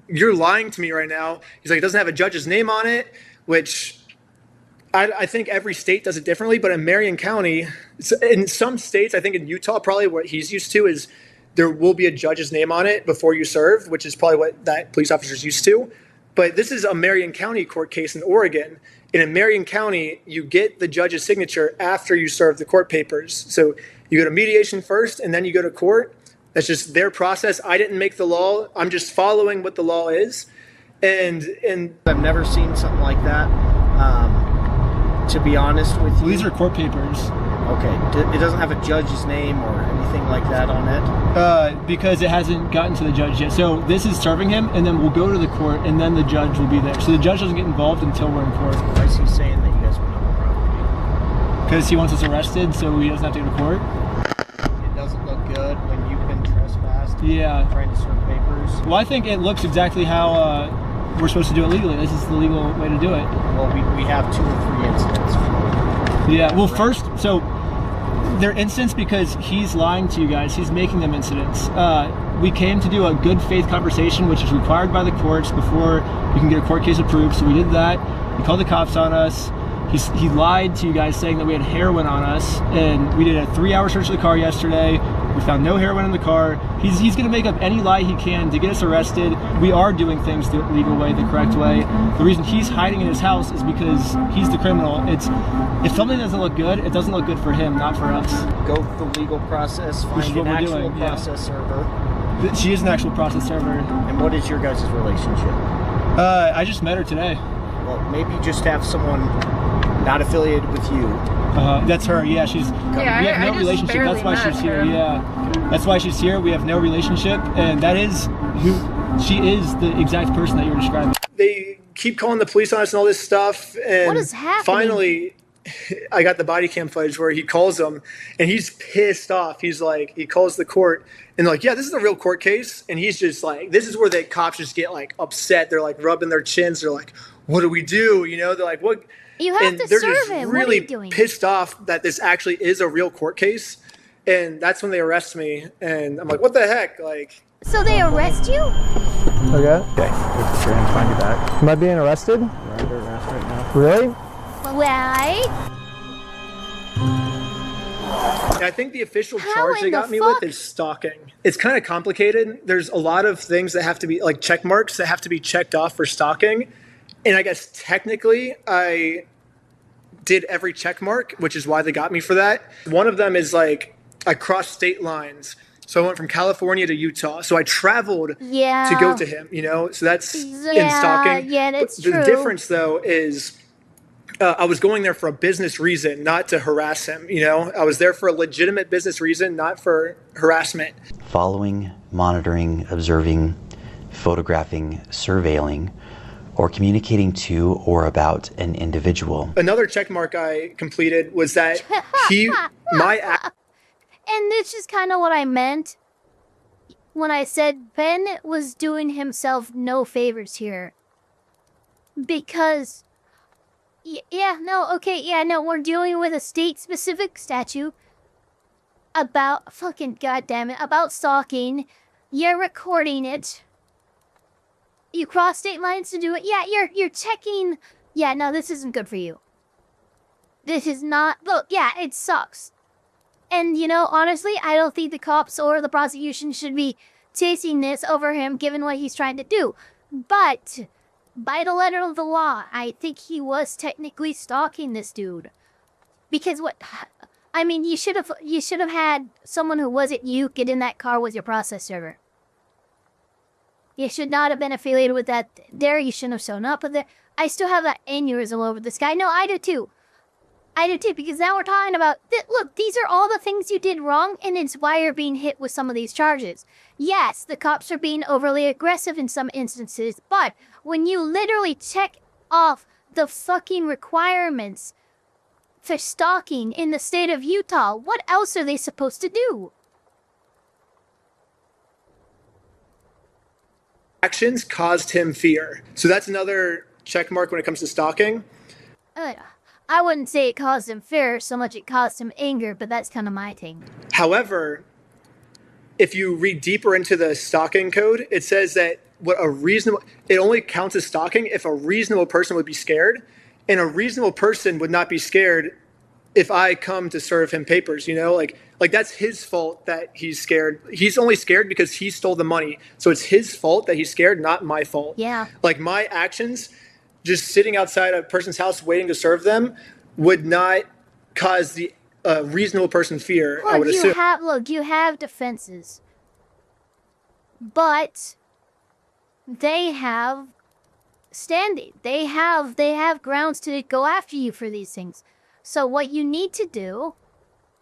you're lying to me right now. He's like, it doesn't have a judge's name on it, which I think every state does it differently. But in Marion County, in some states, I think in Utah, probably what he's used to is there will be a judge's name on it before you serve, which is probably what that police officer's used to. But this is a Marion County court case in Oregon. And in Marion County, you get the judge's signature after you serve the court papers. So you go to mediation first, and then you go to court. That's just their process. I didn't make the law. I'm just following what the law is. And
I've never seen something like that. To be honest with you.
These are court papers.
Okay. It doesn't have a judge's name or anything like that on it?
Because it hasn't gotten to the judge yet. So this is serving him, and then we'll go to the court, and then the judge will be there. So the judge doesn't get involved until we're in court.
Why is he saying that you guys went on the property?
Because he wants us arrested, so he doesn't have to go to court.
It doesn't look good when you've been trespassed.
Yeah.
Trying to serve papers.
Well, I think it looks exactly how we're supposed to do it legally. This is the legal way to do it.
Well, we have 2 or 3 incidents.
Yeah, well, first, so they're incidents because he's lying to you guys. He's making them incidents. We came to do a good faith conversation, which is required by the courts before you can get a court case approved. So we did that. He called the cops on us. He lied to you guys saying that we had heroin on us. And we did a 3-hour search of the car yesterday. We found no heroin in the car. He's going to make up any lie he can to get us arrested. We are doing things the legal way, the correct way. The reason he's hiding in his house is because he's the criminal. If something doesn't look good, it doesn't look good for him, not for us.
Go through the legal process, find an actual process server.
She is an actual process server.
And what is your guys' relationship?
I just met her today.
Well, maybe just have someone not affiliated with you.
That's her, yeah. We have no relationship. That's why she's here, yeah. That's why she's here. We have no relationship, and that is she is the exact person that you were describing.
they keep calling the police on us and all this stuff. And
what is happening?
Finally, I got the body cam footage where he calls them and he's pissed off. He's like, he calls the court and they're like, yeah, this is a real court case. And he's just like, this is where the cops just get like upset. They're like rubbing their chins. They're like, what do we do? You know, they're like, what?
You have to
they're
serve
just
him.
really
what are you doing?
pissed off that this actually is a real court case. And that's when they arrest me. And I'm like, what the heck? Like,
so they arrest you?
Okay.
Okay. We're going to find you back.
Am I being arrested?
You're under arrest right now.
Really?
Why?
I think the official charge they got me with is stalking. It's kind of complicated. There's a lot of things that have to be, like check marks that have to be checked off for stalking. And I guess technically I did every check mark, which is why they got me for that. One of them is like I crossed state lines. So I went from California to Utah. So I traveled to go to him, you know? So that's in stalking.
Yeah, that's true.
The difference, though, is I was going there for a business reason, not to harass him, you know? I was there for a legitimate business reason, not for harassment.
Following, monitoring, observing, photographing, surveilling, or communicating to or about an individual.
Another check mark I completed was that
And this is kind of what I meant when I said Ben was doing himself no favors here. Because, we're dealing with a state-specific statute about, fucking goddammit, about stalking. You're recording it. You cross state lines to do it. Yeah, you're checking. Yeah, no, this isn't good for you. This is not, look, yeah, it sucks. And, you know, honestly, I don't think the cops or the prosecution should be chasing this over him, given what he's trying to do. But, by the letter of the law, I think he was technically stalking this dude. Because you should have had someone who wasn't you get in that car with your process server. You should not have been affiliated with that there. You shouldn't have shown up with it. I still have that aneurysm over this guy. No, I do too. Because now we're talking about, look, these are all the things you did wrong, and it's why you're being hit with some of these charges. Yes, the cops are being overly aggressive in some instances, but when you literally check off the fucking requirements for stalking in the state of Utah, what else are they supposed to do?
Actions caused him fear. So that's another check mark when it comes to stalking.
I wouldn't say it caused him fear so much it caused him anger, but that's kind of my thing.
However, if you read deeper into the stalking code, it says that it only counts as stalking if a reasonable person would be scared, and a reasonable person would not be scared if I come to serve him papers, you know, like that's his fault that he's scared. He's only scared because he stole the money. So it's his fault that he's scared, not my fault.
Yeah.
Like my actions, just sitting outside a person's house waiting to serve them, would not cause the reasonable person fear, I would assume.
You have defenses. But they have standing. They have grounds to go after you for these things. So what you need to do,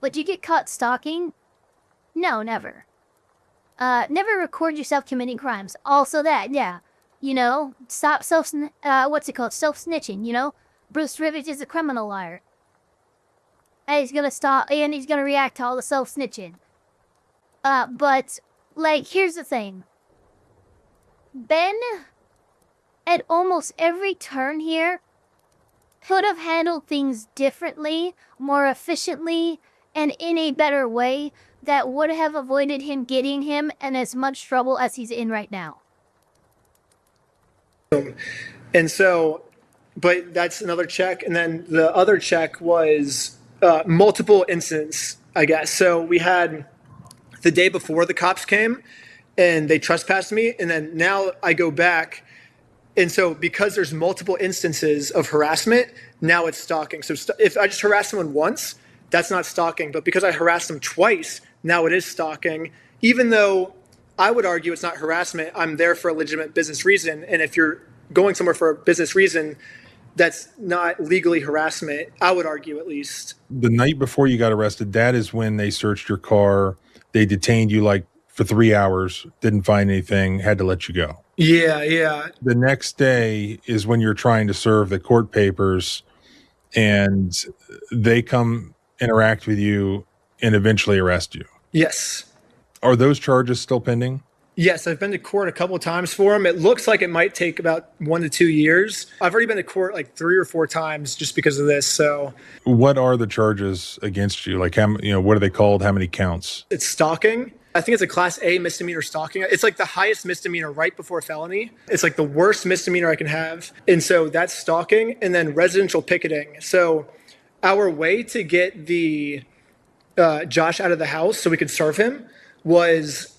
would you get caught stalking? No, never. Never record yourself committing crimes. Also that, yeah. You know, stop self-snitching, you know? Bruce Rivers is a criminal liar. And he's gonna react to all the self-snitching. But, like, here's the thing. Ben, at almost every turn here, could have handled things differently, more efficiently, and in a better way that would have avoided him getting him in as much trouble as he's in right now.
And so, but that's another check. And then the other check was multiple incidents, I guess. So we had the day before the cops came and they trespassed me. And then now I go back. And so because there's multiple instances of harassment, now it's stalking. So if I just harass someone once, that's not stalking. But because I harassed them twice, now it is stalking. Even though I would argue it's not harassment, I'm there for a legitimate business reason. And if you're going somewhere for a business reason, that's not legally harassment, I would argue at least.
The night before you got arrested, that is when they searched your car. They detained you like for 3 hours, didn't find anything, had to let you go.
Yeah.
The next day is when you're trying to serve the court papers and they come interact with you and eventually arrest you.
Yes.
Are those charges still pending?
Yes, I've been to court a couple of times for them. It looks like it might take about 1 to 2 years. I've already been to court like 3 or 4 times just because of this. So,
what are the charges against you? Like, what are they called? How many counts?
It's stalking. I think it's a class A misdemeanor stalking. It's like the highest misdemeanor right before felony. It's like the worst misdemeanor I can have. And so that's stalking, and then residential picketing. So our way to get the Josh out of the house so we could serve him was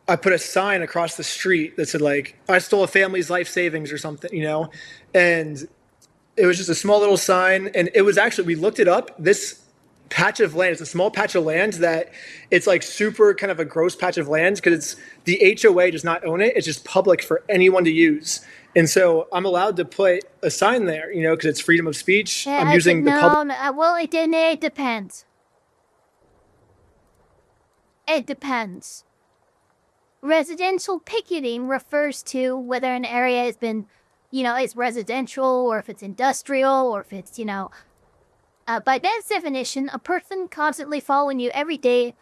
I put a sign across the street that said like, I stole a family's life savings or something, you know? And it was just a small little sign. And it was actually, we looked it up. This patch of land, it's a small patch of land that it's like super kind of a gross patch of land because it's the HOA does not own it. It's just public for anyone to use. And so I'm allowed to put a sign there, you know, because it's freedom of speech. I'm using the public.
No, well, it depends. It depends. Residential picketing refers to whether an area has been, you know, it's residential or if it's industrial or if it's, you know, by that definition, a person constantly following you every day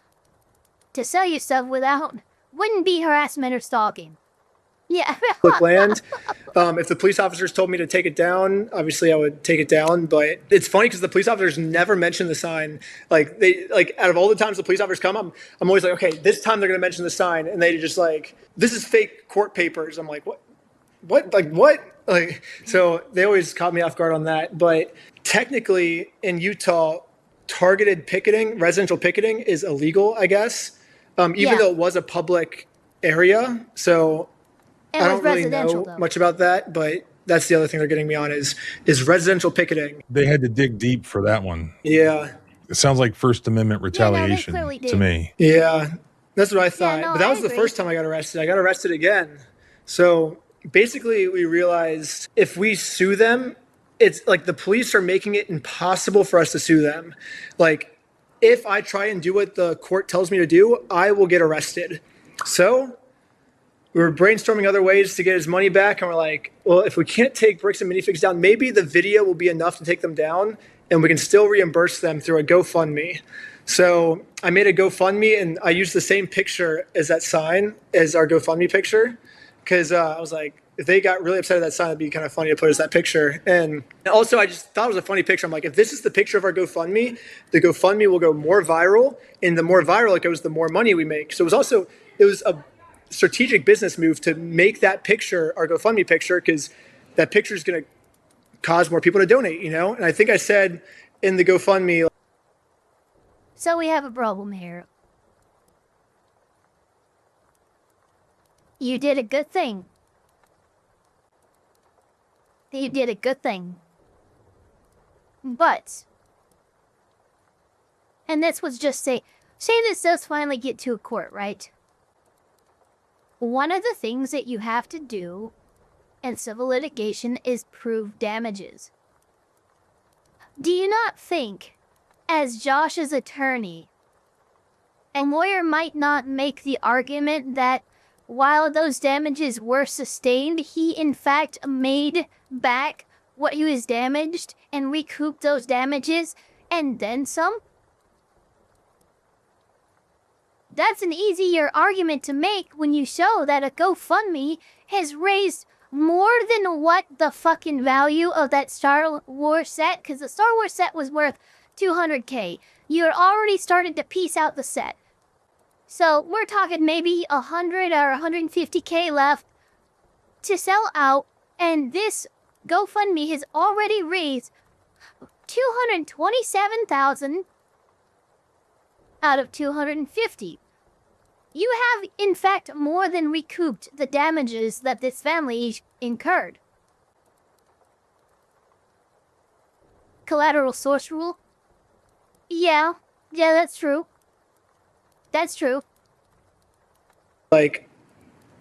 to sell you stuff wouldn't be harassment or stalking. Yeah.
Public land. If the police officers told me to take it down, obviously I would take it down. But it's funny because the police officers never mention the sign. Like out of all the times the police officers come, I'm always like, okay, this time they're gonna mention the sign, and they just like, this is fake court papers. I'm like, what? Like, so they always caught me off guard on that. But technically in Utah, targeted picketing, residential picketing is illegal, I guess. Even though it was a public area. So I don't really know much about that, but that's the other thing they're getting me on is residential picketing.
They had to dig deep for that one.
Yeah.
It sounds like First Amendment retaliation to me.
Yeah, that's what I thought. But that was the first time I got arrested. I got arrested again. So basically we realized if we sue them, it's like the police are making it impossible for us to sue them. Like if I try and do what the court tells me to do, I will get arrested. So we were brainstorming other ways to get his money back, and we're like, well, if we can't take Bricks and Minifigs down, maybe the video will be enough to take them down, and we can still reimburse them through a GoFundMe. So I made a GoFundMe, and I used the same picture as that sign as our GoFundMe picture, because I was like, if they got really upset at that sign, it'd be kind of funny to put as that picture. And also, I just thought it was a funny picture. I'm like, if this is the picture of our GoFundMe, the GoFundMe will go more viral, and the more viral it goes, the more money we make. So it was a strategic business move to make that picture our GoFundMe picture, because that picture is going to cause more people to donate, you know? And I think I said in the GoFundMe.
So we have a problem here. You did a good thing. You did a good thing. But, and this was just say this does finally get to a court, right? One of the things that you have to do in civil litigation is prove damages. Do you not think, as Josh's attorney, a lawyer might not make the argument that while those damages were sustained, he in fact made back what he was damaged and recouped those damages and then some? That's an easier argument to make when you show that a GoFundMe has raised more than what the fucking value of that Star Wars set, because the Star Wars set was worth $200K. You're already started to piece out the set. So we're talking maybe 100 or 150K left to sell out, and this GoFundMe has already raised $227,000 out of 250. You have, in fact, more than recouped the damages that this family incurred. Collateral source rule? Yeah, that's true. That's true.
Like,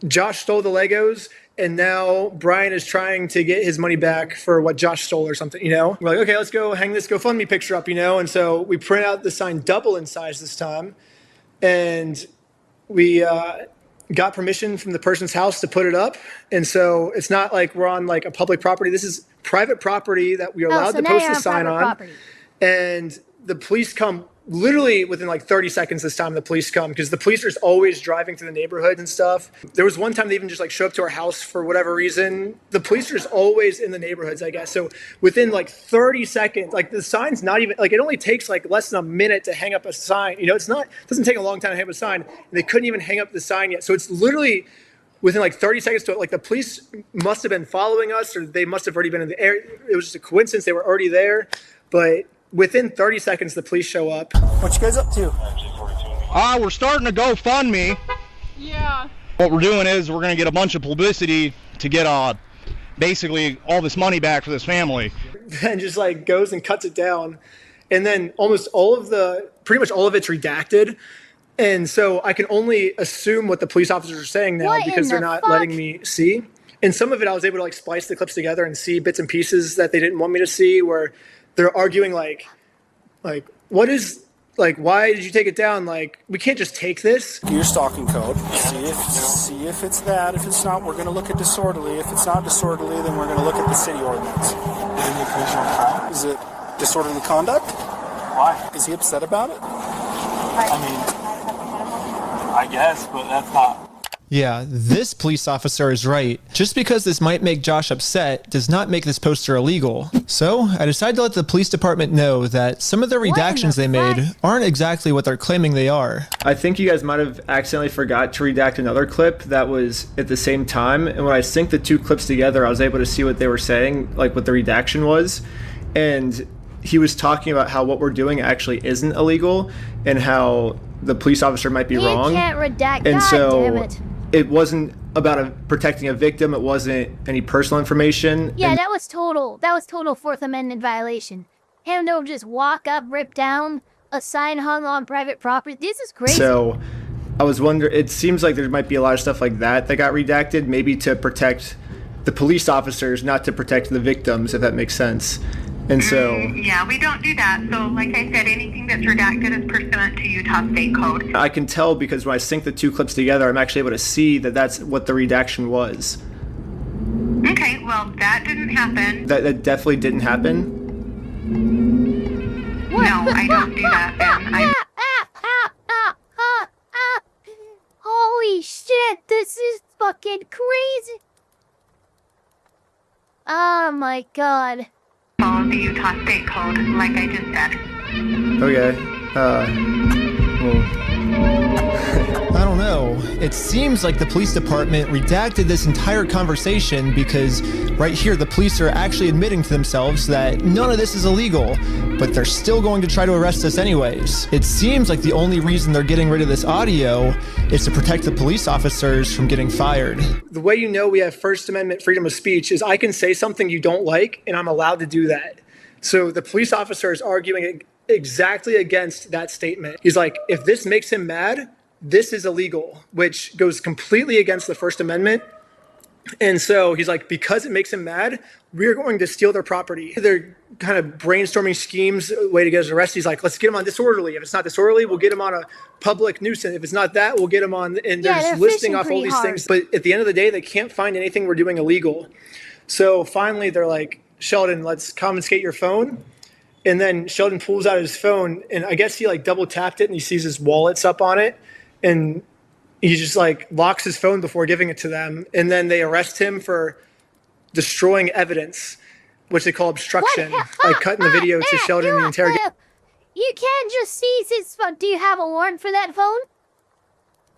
Josh stole the Legos, and now Brian is trying to get his money back for what Josh stole or something, you know? We're like, okay, let's go hang this GoFundMe picture up, you know? And so we print out the sign double in size this time, and we got permission from the person's house to put it up. And so it's not like we're on like a public property. This is private property that we are allowed to post a sign on. Property. And the police come literally within like 30 seconds this time. The police come because the police are always driving through the neighborhood and stuff. There was one time they even just like show up to our house for whatever reason. The police are always in the neighborhoods, I guess. So within like 30 seconds, like the sign's not even like, it only takes like less than a minute to hang up a sign. You know, it doesn't take a long time to hang up a sign, and they couldn't even hang up the sign yet. So it's literally within like 30 seconds to it. Like the police must have been following us, or they must have already been in the area. It was just a coincidence. They were already there. But within 30 seconds, the police show up.
What you guys up to?
We're starting a GoFundMe.
Yeah.
What we're doing is we're going to get a bunch of publicity to get basically all this money back for this family.
And just like goes and cuts it down. And then pretty much all of it's redacted. And so I can only assume what the police officers are saying now because they're not letting me see. And some of it I was able to like splice the clips together and see bits and pieces that they didn't want me to see, where they're arguing like what is, like, why did you take it down? Like, we can't just take this.
Do your stalking code. See if it's that. If it's not, we're going to look at disorderly. If it's not disorderly, then we're going to look at the city ordinance. Is it disorderly conduct?
Why?
Is he upset about it?
I mean, I guess, but that's not.
Yeah, this police officer is right. Just because this might make Josh upset does not make this poster illegal. So I decided to let the police department know that some of the redactions they made aren't exactly what they're claiming they are.
I think you guys might have accidentally forgot to redact another clip that was at the same time. And when I synced the two clips together, I was able to see what they were saying, like what the redaction was. And he was talking about how what we're doing actually isn't illegal and how the police officer might be wrong.
You can't redact.
And
damn it.
It wasn't about protecting a victim. It wasn't any personal information.
Yeah, that was total Fourth Amendment violation. Him to just walk up, rip down a sign hung on private property. This is crazy.
So I was wondering, it seems like there might be a lot of stuff like that got redacted, maybe to protect the police officers, not to protect the victims, if that makes sense. And so...
yeah, we don't do that. So like I said, anything that's redacted is pursuant to Utah State Code.
I can tell because when I sync the two clips together, I'm actually able to see that that's what the redaction was.
Okay, well, that didn't happen.
That definitely didn't happen?
What? No, I don't do that, Ben.
Holy shit, this is fucking crazy. Oh my god.
Follow the Utah State Code, like I just said.
Okay. I don't know. It seems like the police department redacted this entire conversation because right here the police are actually admitting to themselves that none of this is illegal, but they're still going to try to arrest us anyways. It seems like the only reason they're getting rid of this audio is to protect the police officers from getting fired.
The way you know we have First Amendment freedom of speech is I can say something you don't like and I'm allowed to do that. So the police officer is arguing exactly against that statement. He's like, if this makes him mad, this is illegal, which goes completely against the First Amendment. And so he's like, because it makes him mad, we're going to steal their property. They're kind of brainstorming schemes, a way to get us arrested. He's like, let's get him on disorderly. If it's not disorderly, we'll get him on a public nuisance. If it's not that, we'll get him on. And they're just listing off all these things. But at the end of the day, they can't find anything we're doing illegal. So finally, they're like, Sheldon, let's confiscate your phone. And then Sheldon pulls out his phone, and I guess he like double tapped it, and he sees his wallets up on it. And he just like locks his phone before giving it to them. And then they arrest him for destroying evidence, which they call obstruction. I cut in the video to Sheldon the interrogation.
You can't just seize his phone. Do you have a warrant for that phone?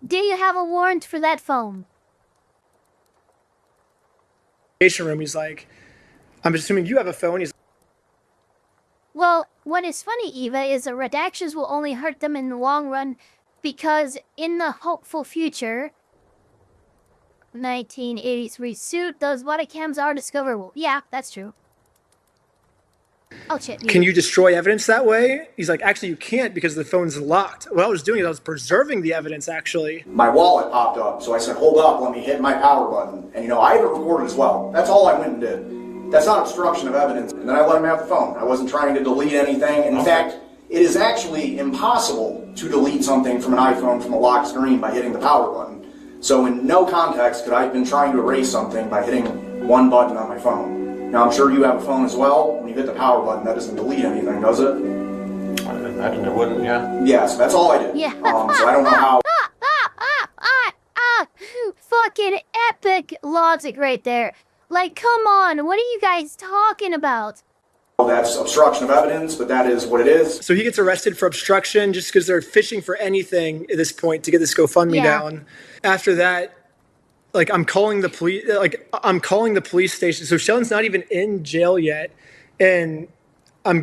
Do you have a warrant for that phone?
Room. He's like, I'm assuming you have a phone. He's
well, what is funny, Eva, is the redactions will only hurt them in the long run because in the hopeful future, 1983 suit, those body cams are discoverable. Yeah, that's true. Oh, shit.
Can you destroy evidence that way? He's like, actually, you can't because the phone's locked. What I was doing is I was preserving the evidence, actually.
My wallet popped up, so I said, hold up, let me hit my power button. And, I had it recorded as well. That's all I went and did. That's not obstruction of evidence. And then I let him have the phone. I wasn't trying to delete anything. And in fact, it is actually impossible to delete something from an iPhone from a locked screen by hitting the power button. So in no context could I have been trying to erase something by hitting one button on my phone. Now, I'm sure you have a phone as well. When you hit the power button, that doesn't delete anything, does it?
I imagine it wouldn't, yeah.
Yeah, so that's all I did.
Yeah.
So I don't know how...
Fucking epic logic right there. Like, come on, what are you guys talking about?
Well, that's obstruction of evidence, but that is what it is.
So he gets arrested for obstruction just because they're fishing for anything at this point to get this GoFundMe down. After that, I'm calling the police. I'm calling the police station. So Sheldon's not even in jail yet, and
I'm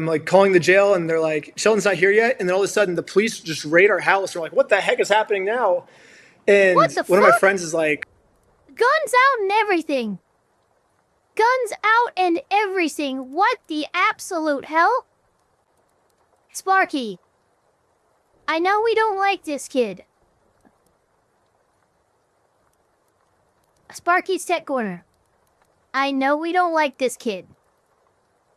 like calling the jail, and they're like, Sheldon's not here yet. And then all of a sudden, the police just raid our house. We're like, what the heck is happening now? And one of my friends is like,
guns out and everything. Guns out and everything. What the absolute hell? Sparky, I know we don't like this kid. Sparky's Tech Corner. I know we don't like this kid.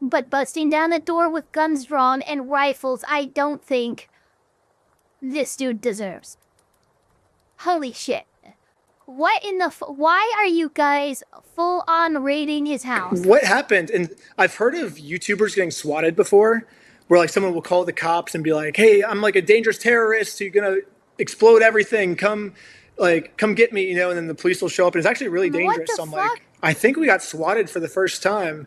But busting down the door with guns drawn and rifles, I don't think this dude deserves. Holy shit. What in the why are you guys full on raiding his house?
What happened? And I've heard of YouTubers getting swatted before, where like someone will call the cops and be like, hey, I'm like a dangerous terrorist, you're gonna explode everything, come get me, and then the police will show up, and it's actually really dangerous. So I'm like, I think we got swatted for the first time.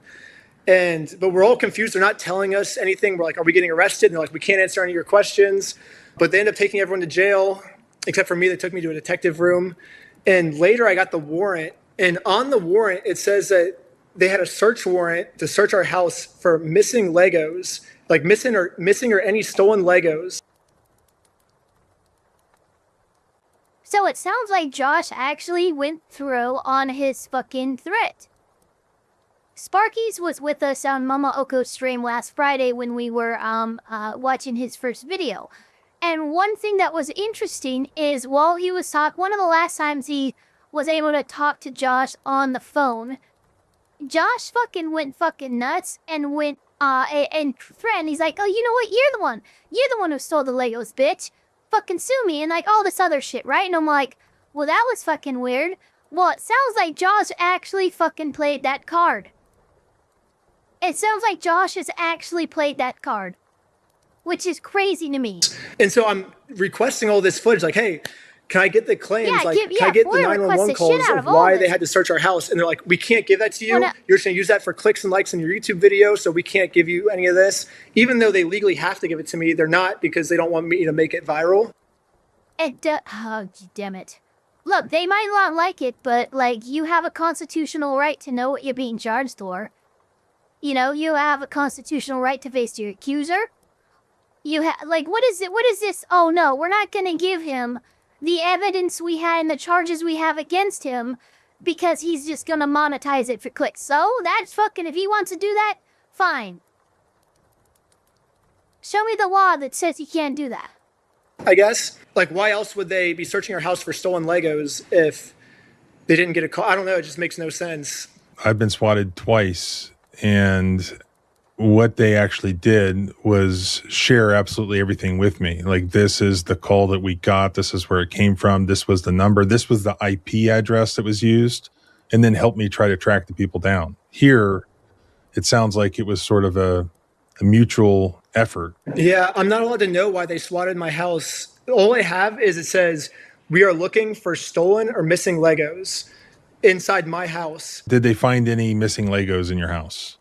But we're all confused. They're not telling us anything. We're like, are we getting arrested? And they're like, we can't answer any of your questions. But they end up taking everyone to jail, except for me. They took me to a detective room. And later I got the warrant. And on the warrant, it says that they had a search warrant to search our house for missing Legos, like missing or any stolen Legos.
So it sounds like Josh actually went through on his fucking threat. Sparky's was with us on Mama Oko's stream last Friday when we were watching his first video. And one thing that was interesting is while he was one of the last times he was able to talk to Josh on the phone, Josh fucking went fucking nuts and went and threatened. He's like, oh, you know what? You're the one who stole the Legos, bitch. Fucking sue me and like all this other shit, right? And I'm like, well, that was fucking weird. Well, it sounds like Josh actually fucking played that card. It sounds like Josh has actually played that card, which is crazy to me.
And so I'm requesting all this footage, like, hey, can I get the claims? Can I get the 911 calls of why they had to search our house? And they're like, we can't give that to you. You're just going to use that for clicks and likes in your YouTube video, so we can't give you any of this. Even though they legally have to give it to me, they're not, because they don't want me to make it viral.
Oh, damn it. Look, they might not like it, but, like, you have a constitutional right to know what you're being charged for. You have a constitutional right to face your accuser. What is it? What is this? Oh, no, we're not going to give him the evidence we had and the charges we have against him because he's just going to monetize it for clicks. So, that's fucking, if he wants to do that, fine. Show me the law that says he can't do that.
I guess. Like, why else would they be searching our house for stolen Legos if they didn't get a call? I don't know. It just makes no sense.
I've been swatted twice, and what they actually did was share absolutely everything with me. Like, this is the call that we got. This is where it came from. This was the number. This was the IP address that was used, and then help me try to track the people down. Here, it sounds like it was sort of a mutual effort.
Yeah, I'm not allowed to know why they swatted my house. All I have is it says, we are looking for stolen or missing Legos inside my house.
Did they find any missing Legos in your house?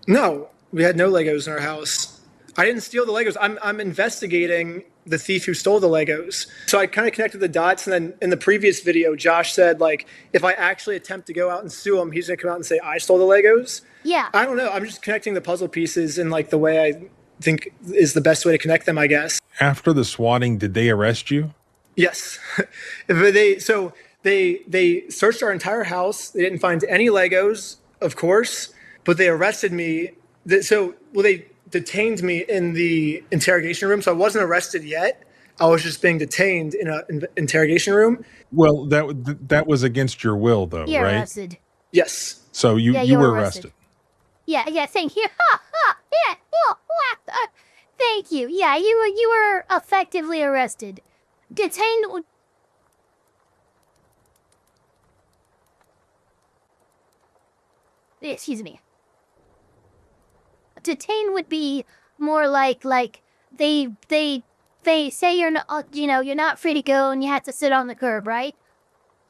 No, we had no Legos in our house. I didn't steal the Legos. I'm investigating the thief who stole the Legos. So I kind of connected the dots, and then in the previous video, Josh said, like, if I actually attempt to go out and sue him, he's going to come out and say I stole the Legos.
Yeah.
I don't know. I'm just connecting the puzzle pieces in, like, the way I think is the best way to connect them, I guess.
After the swatting, did they arrest you?
Yes. They searched our entire house. They didn't find any Legos, of course, but they arrested me. They detained me in the interrogation room. So I wasn't arrested yet. I was just being detained in an interrogation room.
Well, that was against your will, though,
You're
right?
arrested.
Yes.
So you were arrested.
Yeah, thank you. Thank you. Yeah, you were effectively arrested. Detained. Excuse me. Detained would be more like they say you're not, you're not free to go and you have to sit on the curb, right?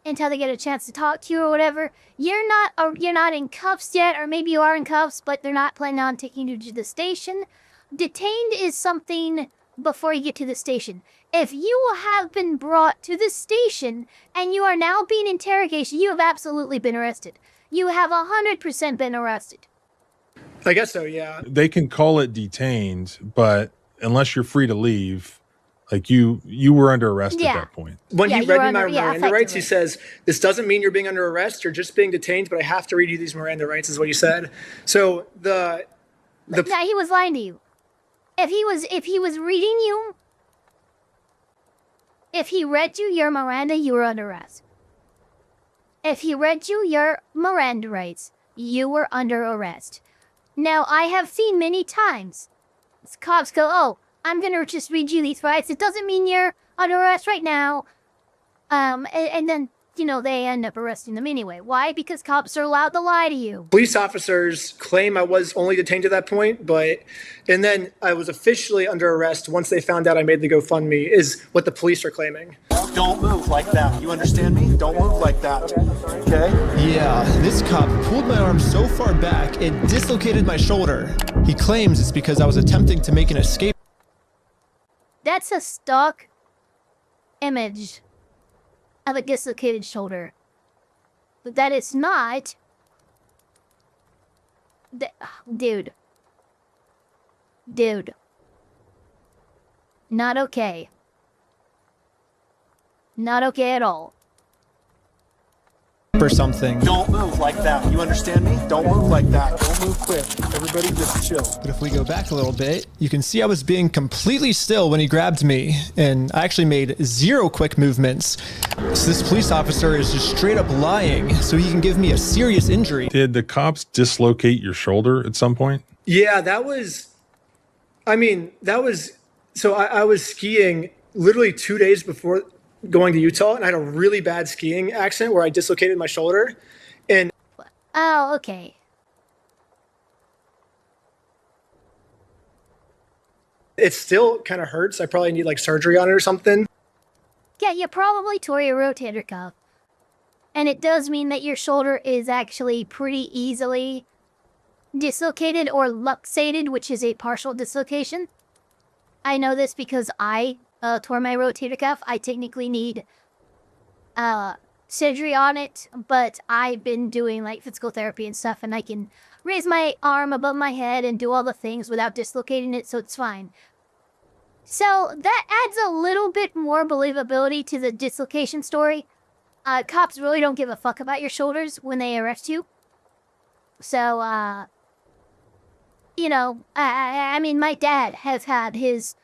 Until they get a chance to talk to you or whatever. You're not in cuffs yet, or maybe you are in cuffs, but they're not planning on taking you to the station. Detained is something before you get to the station. If you have been brought to the station and you are now being interrogated, you have absolutely been arrested. You have 100% been arrested.
I guess so, yeah.
They can call it detained, but unless you're free to leave, like you were under arrest at that point.
When he read me my Miranda rights, he says, this doesn't mean you're being under arrest, you're just being detained, but I have to read you these Miranda rights, is what he said. So
yeah, he was lying to you. If he was reading you, if he read you your Miranda, you were under arrest. If he read you your Miranda rights, you were under arrest. Now, I have seen many times cops go, oh, I'm going to just read you these rights. It doesn't mean you're under arrest right now. And then, you know, they end up arresting them anyway. Why? Because cops are allowed to lie to you.
Police officers claim I was only detained to that point, and then I was officially under arrest once they found out I made the GoFundMe, is what the police are claiming.
Don't move like that. You understand me? Don't move like that. Okay?
Yeah, this cop pulled my arm so far back it dislocated my shoulder. He claims it's because I was attempting to make an escape.
That's a stock image of a dislocated shoulder. But that is not... Dude. Not okay. Not okay at all.
Or something.
Don't move like that. You understand me? Don't move like that. Don't move quick. Everybody just chill.
But if we go back a little bit, you can see I was being completely still when he grabbed me, and I actually made 0 quick movements. So this police officer is just straight up lying so he can give me a serious injury.
Did the cops dislocate your shoulder at some point?
Yeah, so I was skiing literally 2 days before going to Utah, and I had a really bad skiing accident where I dislocated my shoulder. And
oh, okay.
It still kind of hurts. I probably need like surgery on it or something.
Yeah, you probably tore your rotator cuff. And it does mean that your shoulder is actually pretty easily dislocated or luxated, which is a partial dislocation. I know this because I tore my rotator cuff. I technically need surgery on it, but I've been doing like physical therapy and stuff, and I can raise my arm above my head and do all the things without dislocating it, so it's fine. So that adds a little bit more believability to the dislocation story. Cops really don't give a fuck about your shoulders when they arrest you. So, you know, I mean, my dad has had his,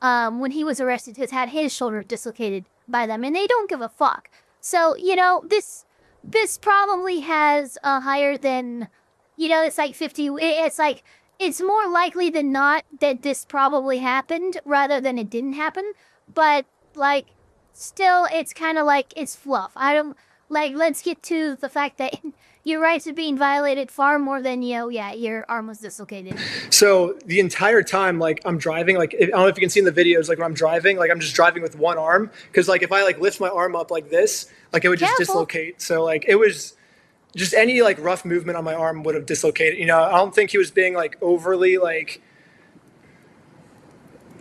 when he was arrested, has had his shoulder dislocated by them, and they don't give a fuck. So, you know, this probably has a higher than, you know, it's like 50, it's like, it's more likely than not that this probably happened rather than it didn't happen. But, like, still, it's kind of like, it's fluff. I don't, like, let's get to the fact that your rights are being violated far more than, you know, yeah, your arm was dislocated.
So the entire time, like, I'm driving, like, I don't know if you can see in the videos, like, when I'm driving, like, I'm just driving with one arm. Because, like, if I, like, lift my arm up like this, like, it would just dislocate. So, like, it was just any, like, rough movement on my arm would have dislocated. You know, I don't think he was being, like, overly, like,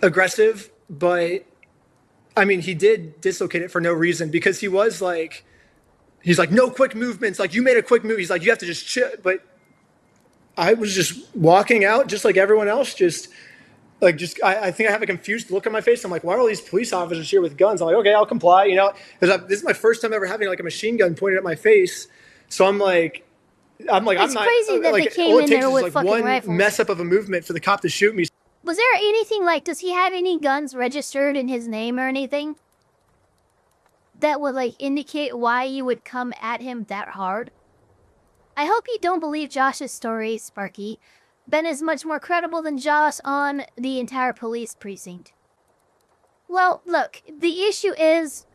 aggressive. But, I mean, he did dislocate it for no reason. Because he was, like, he's like, no quick movements. Like, you made a quick move. He's like, you have to just chill. But I was just walking out just like everyone else. I think I have a confused look on my face. I'm like, why are all these police officers here with guns? I'm like, okay, I'll comply. You know, this is my first time ever having like a machine gun pointed at my face. So I'm like,
it's crazy that they came in there with fucking rifles.
One mess up of a movement for the cop to shoot me.
Was there anything like, does he have any guns registered in his name or anything that would like indicate why you would come at him that hard? I hope you don't believe Josh's story, Sparky. Ben is much more credible than Josh on the entire police precinct. Well, look, the issue is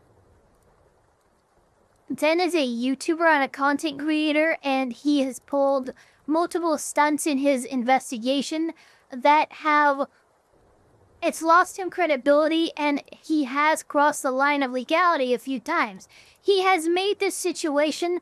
Ben is a YouTuber and a content creator, and he has pulled multiple stunts in his investigation that have... It's lost him credibility, and he has crossed the line of legality a few times. He has made this situation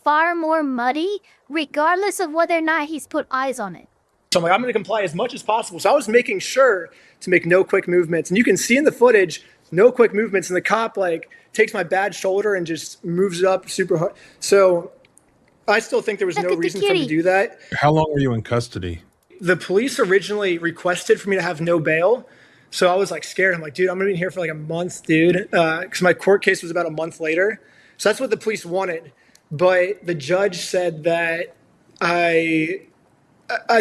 far more muddy, regardless of whether or not he's put eyes on it.
So I'm like, I'm going to comply as much as possible. So I was making sure to make no quick movements. And you can see in the footage, no quick movements. And the cop, like, takes my bad shoulder and just moves it up super hard. So I still think there was no reason for him to do that.
How long were you in custody?
The police originally requested for me to have no bail. So I was like scared. I'm like, dude, I'm gonna be in here for like a month, dude. Because my court case was about a month later. So that's what the police wanted. But the judge said that I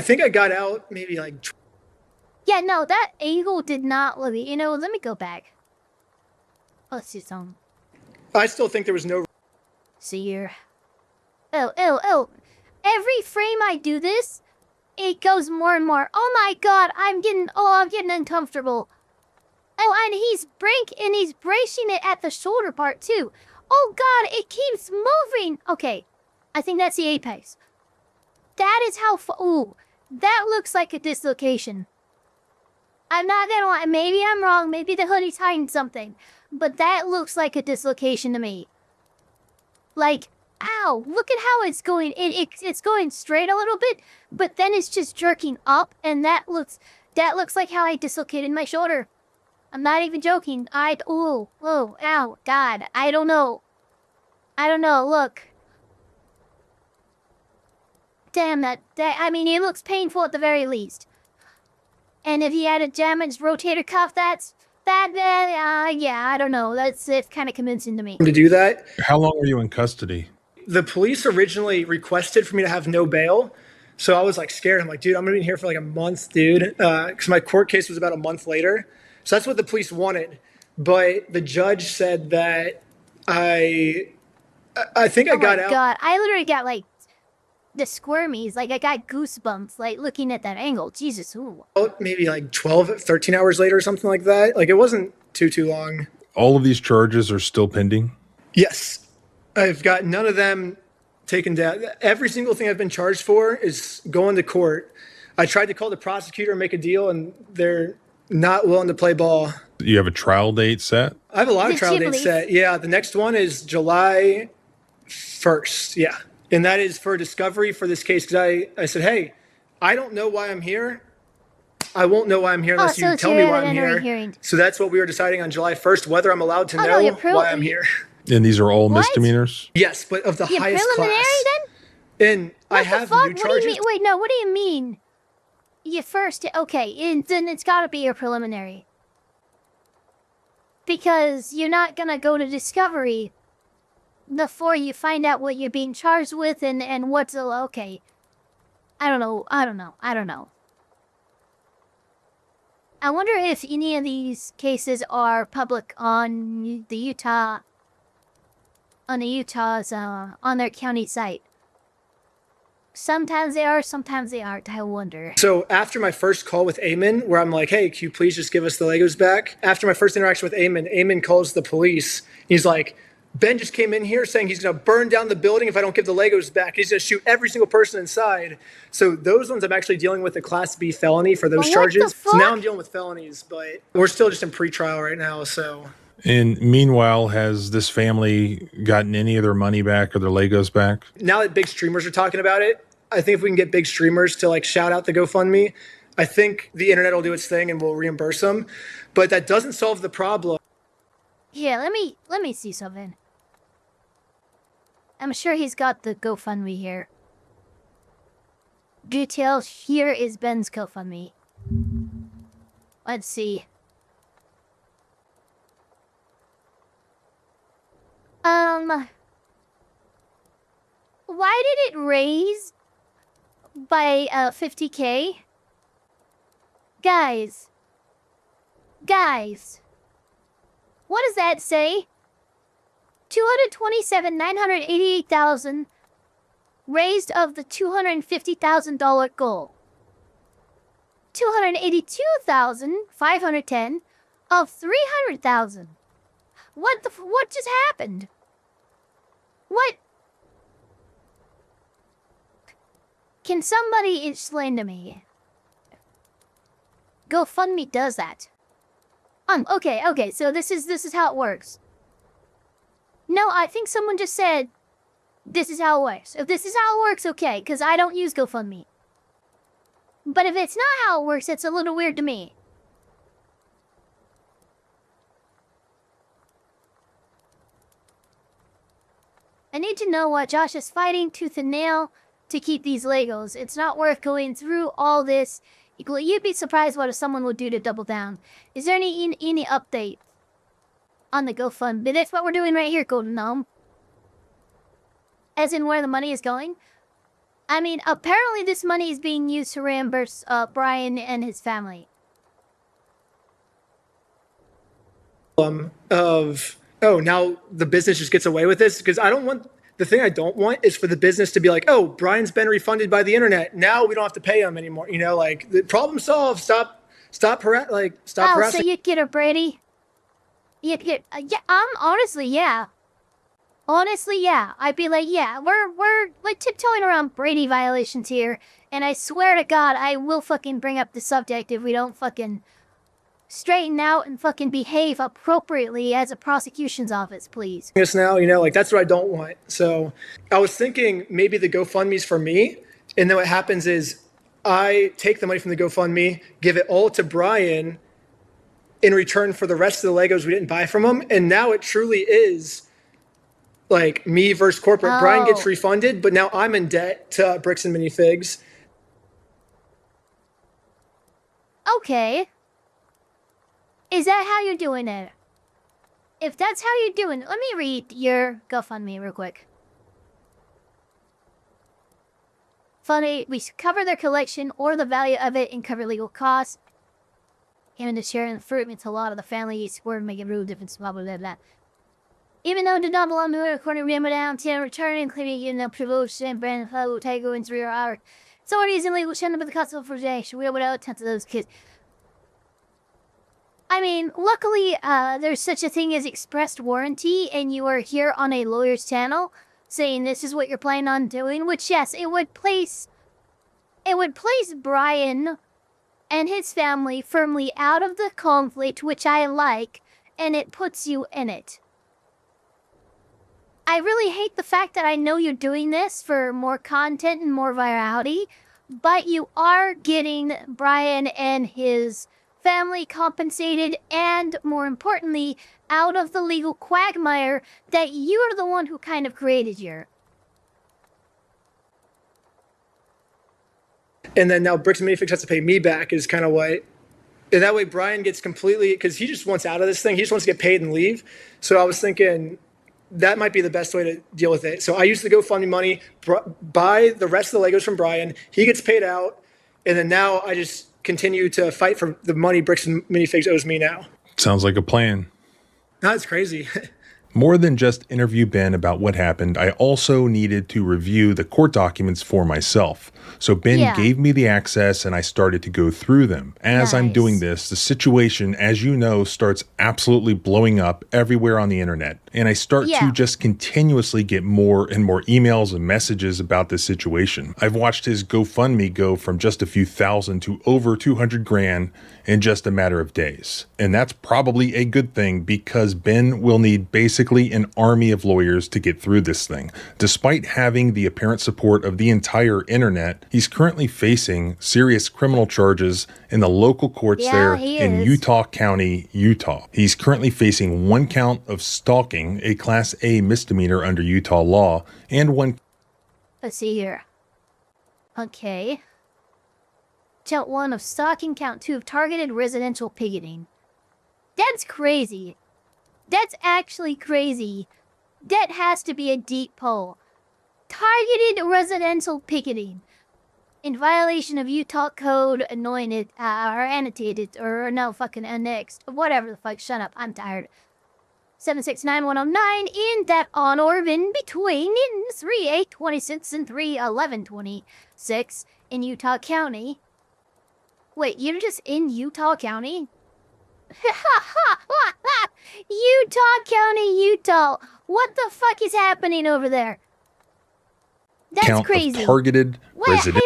think I got out maybe like.
Yeah, no, that angle did not look. You know, let me go back. Let's see some.
I still think there was no.
See here. Oh. Every frame I do this, it goes more and more. Oh my god, I'm getting uncomfortable. Oh, and he's bracing it at the shoulder part too. Oh god, it keeps moving. Okay, I think that's the apex. That is how ooh, that looks like a dislocation. I'm not gonna lie, maybe I'm wrong, maybe the hoodie's hiding something, but that looks like a dislocation to me. Like, ow, look at how it's going. It's going straight a little bit, but then it's just jerking up, and that looks like how I dislocated my shoulder. I'm not even joking. Ooh, ow, God, I don't know, look. Damn, I mean, it looks painful at the very least. And if he had a damaged rotator cuff, yeah, I don't know. It's kind of convincing to me.
To do that.
How long were you in custody?
The police originally requested for me to have no bail. So I was like scared. I'm like, dude, I'm gonna be in here for like a month, dude. Because my court case was about a month later. So that's what the police wanted. But the judge said that I think I got out. Oh my
god, I literally got like the squirmies. Like I got goosebumps like looking at that angle. Jesus, ooh.
Maybe like 12, 13 hours later or something like that. Like it wasn't too long.
All of these charges are still pending?
Yes. I've got none of them taken down. Every single thing I've been charged for is going to court. I tried to call the prosecutor and make a deal, and they're not willing to play ball.
You have a trial date set?
I have a lot of trial dates set. Yeah, the next one is July 1st. Yeah. And that is for discovery for this case. Because I said, hey, I don't know why I'm here. I won't know why I'm here unless you tell me why I'm here. Hearing. So that's what we were deciding on July 1st, whether I'm allowed to know why I'm here.
And these are all misdemeanors?
Yes, but of the highest
preliminary
class.
Then?
And I have new charges.
What do you mean? Wait, no, what do you mean? You first, okay, then it's gotta be your preliminary. Because you're not gonna go to discovery before you find out what you're being charged with and what's, okay. I don't know. I wonder if any of these cases are public on the Utah's, on their county site. Sometimes they are, sometimes they aren't, I wonder.
So after my first call with Eamon, where I'm like, hey, can you please just give us the Legos back? After my first interaction with Eamon calls the police. He's like, Ben just came in here saying he's going to burn down the building if I don't give the Legos back. He's going to shoot every single person inside. So those ones I'm actually dealing with a Class B felony for those charges. So now I'm dealing with felonies, but we're still just in pretrial right now, so.
And meanwhile, has this family gotten any of their money back or their Legos back?
Now that big streamers are talking about it, I think if we can get big streamers to like shout out the GoFundMe, I think the internet will do its thing and we'll reimburse them. But that doesn't solve the problem.
Yeah, let me see something. I'm sure he's got the GoFundMe here. Details, here is Ben's GoFundMe. Let's see. Why did it raise by 50K? Guys, what does that say? 227,988,000 raised of the $250,000 goal. 282,510 of 300,000. What just happened? What? Can somebody explain to me? GoFundMe does that. Okay, so this is how it works. No, I think someone just said, this is how it works. If this is how it works, okay, because I don't use GoFundMe. But if it's not how it works, it's a little weird to me. I need to know what Josh is fighting tooth and nail to keep these Legos. It's not worth going through all this. You'd be surprised what someone would do to double down. Is there any update on the GoFundMe? That's what we're doing right here, Golden Gnome. As in where the money is going? I mean, apparently this money is being used to reimburse Brian and his family.
Now the business just gets away with this, because the thing I don't want is for the business to be like, oh, Brian's been refunded by the internet. Now we don't have to pay him anymore. You know, like, the problem solved. Stop harassing.
So you'd get a Brady? You'd get, yeah, honestly, yeah. Honestly, yeah. I'd be like, yeah, we're like tiptoeing around Brady violations here. And I swear to God, I will fucking bring up the subject if we don't fucking straighten out and fucking behave appropriately as a prosecution's office, please.
Now, you know, like, that's what I don't want. So I was thinking maybe the GoFundMe's for me. And then what happens is I take the money from the GoFundMe, give it all to Brian in return for the rest of the Legos we didn't buy from him. And now it truly is like me versus corporate.
Oh.
Brian gets refunded, but now I'm in debt to Bricks and Minifigs.
Okay. Is that how you're doing it? If that's how you're doing it, let me read your GoFundMe real quick. Funny, we cover their collection or the value of it and cover legal costs. Having to share in the fruit means a lot of the families were making real difference, blah, blah, blah, blah. Even though it did not belong to it, according to Rima down, Tim returning, claiming you know, privilege and brand will take in 3 hours. So it is illegal, shouldn't have been the cost of for today. Should we without attempt to those kids? I mean, luckily, there's such a thing as expressed warranty, and you are here on a lawyer's channel saying this is what you're planning on doing, which, yes, it would place Brian and his family firmly out of the conflict, which I like, and it puts you in it. I really hate the fact that I know you're doing this for more content and more virality, but you are getting Brian and his family compensated, and more importantly, out of the legal quagmire that you are the one who kind of created here.
And then now Bricks and Minifigs has to pay me back is kind of what. And that way Brian gets completely, because he just wants out of this thing. He just wants to get paid and leave. So I was thinking that might be the best way to deal with it. So I used the GoFundMe money, buy the rest of the Legos from Brian. He gets paid out. And then now I just continue to fight for the money Bricks and Minifigs owes me now.
Sounds like a plan.
That's crazy.
More than just interview Ben about what happened, I also needed to review the court documents for myself. So Ben gave me the access and I started to go through them. As I'm doing this, the situation, as you know, starts absolutely blowing up everywhere on the internet. And I start to just continuously get more and more emails and messages about this situation. I've watched his GoFundMe go from just a few thousand to over 200 grand in just a matter of days. And that's probably a good thing because Ben will need basically an army of lawyers to get through this thing. Despite having the apparent support of the entire internet, he's currently facing serious criminal charges in the local courts in Utah County, Utah. He's currently facing 1 count of stalking, a Class A misdemeanor under Utah law, and 1.
Let's see here. Okay. Count 1 of stalking, count 2 of targeted residential picketing. That's crazy. That's actually crazy. That has to be a deep poll. Targeted residential picketing. In violation of Utah code, anointed, or annotated, or no, fucking annexed. Whatever the fuck, shut up, I'm tired. 769109 in that on or in between in 3/8/26 and 3/11/26 in Utah County. Wait, you're just in Utah County? Utah County, Utah. What the fuck is happening over there? That's
count
crazy.
Of targeted resident.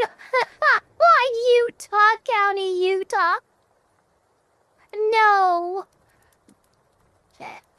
Utah County, Utah. No.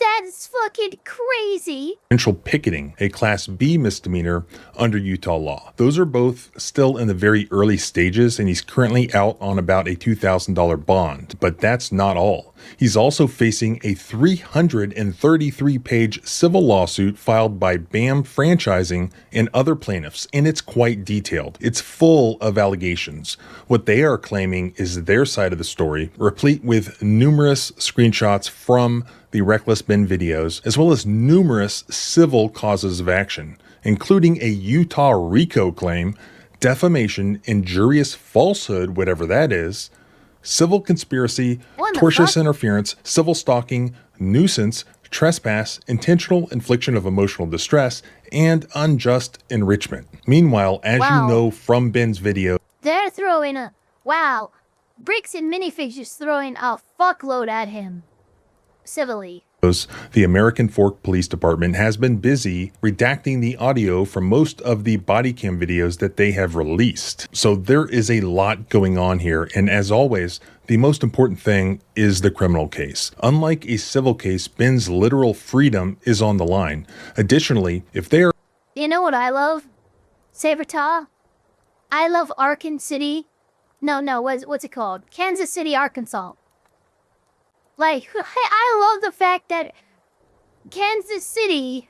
That's fucking crazy.
Potential picketing, a Class B misdemeanor under Utah law. Those are both still in the very early stages, and he's currently out on about a $2,000 bond. But that's not all. He's also facing a 333-page civil lawsuit filed by BAM Franchising and other plaintiffs, and it's quite detailed. It's full of allegations. What they are claiming is their side of the story, replete with numerous screenshots from the Reckless Ben videos, as well as numerous civil causes of action, including a Utah RICO claim, defamation, injurious falsehood, whatever that is, civil conspiracy, tortious interference, civil stalking, nuisance, trespass, intentional infliction of emotional distress, and unjust enrichment. Meanwhile, as you know from Ben's video,
they're throwing a Bricks and Minifigs just throwing a fuckload at him. Civilly.
The American Fork Police Department has been busy redacting the audio from most of the body cam videos that they have released. So there is a lot going on here, and as always, the most important thing is the criminal case. Unlike a civil case, Ben's literal freedom is on the line. Additionally, if they are...
You know what I love? Sabertah? I love Arkansas City. No, what's it called? Kansas City, Arkansas. Like, I love the fact that Kansas City,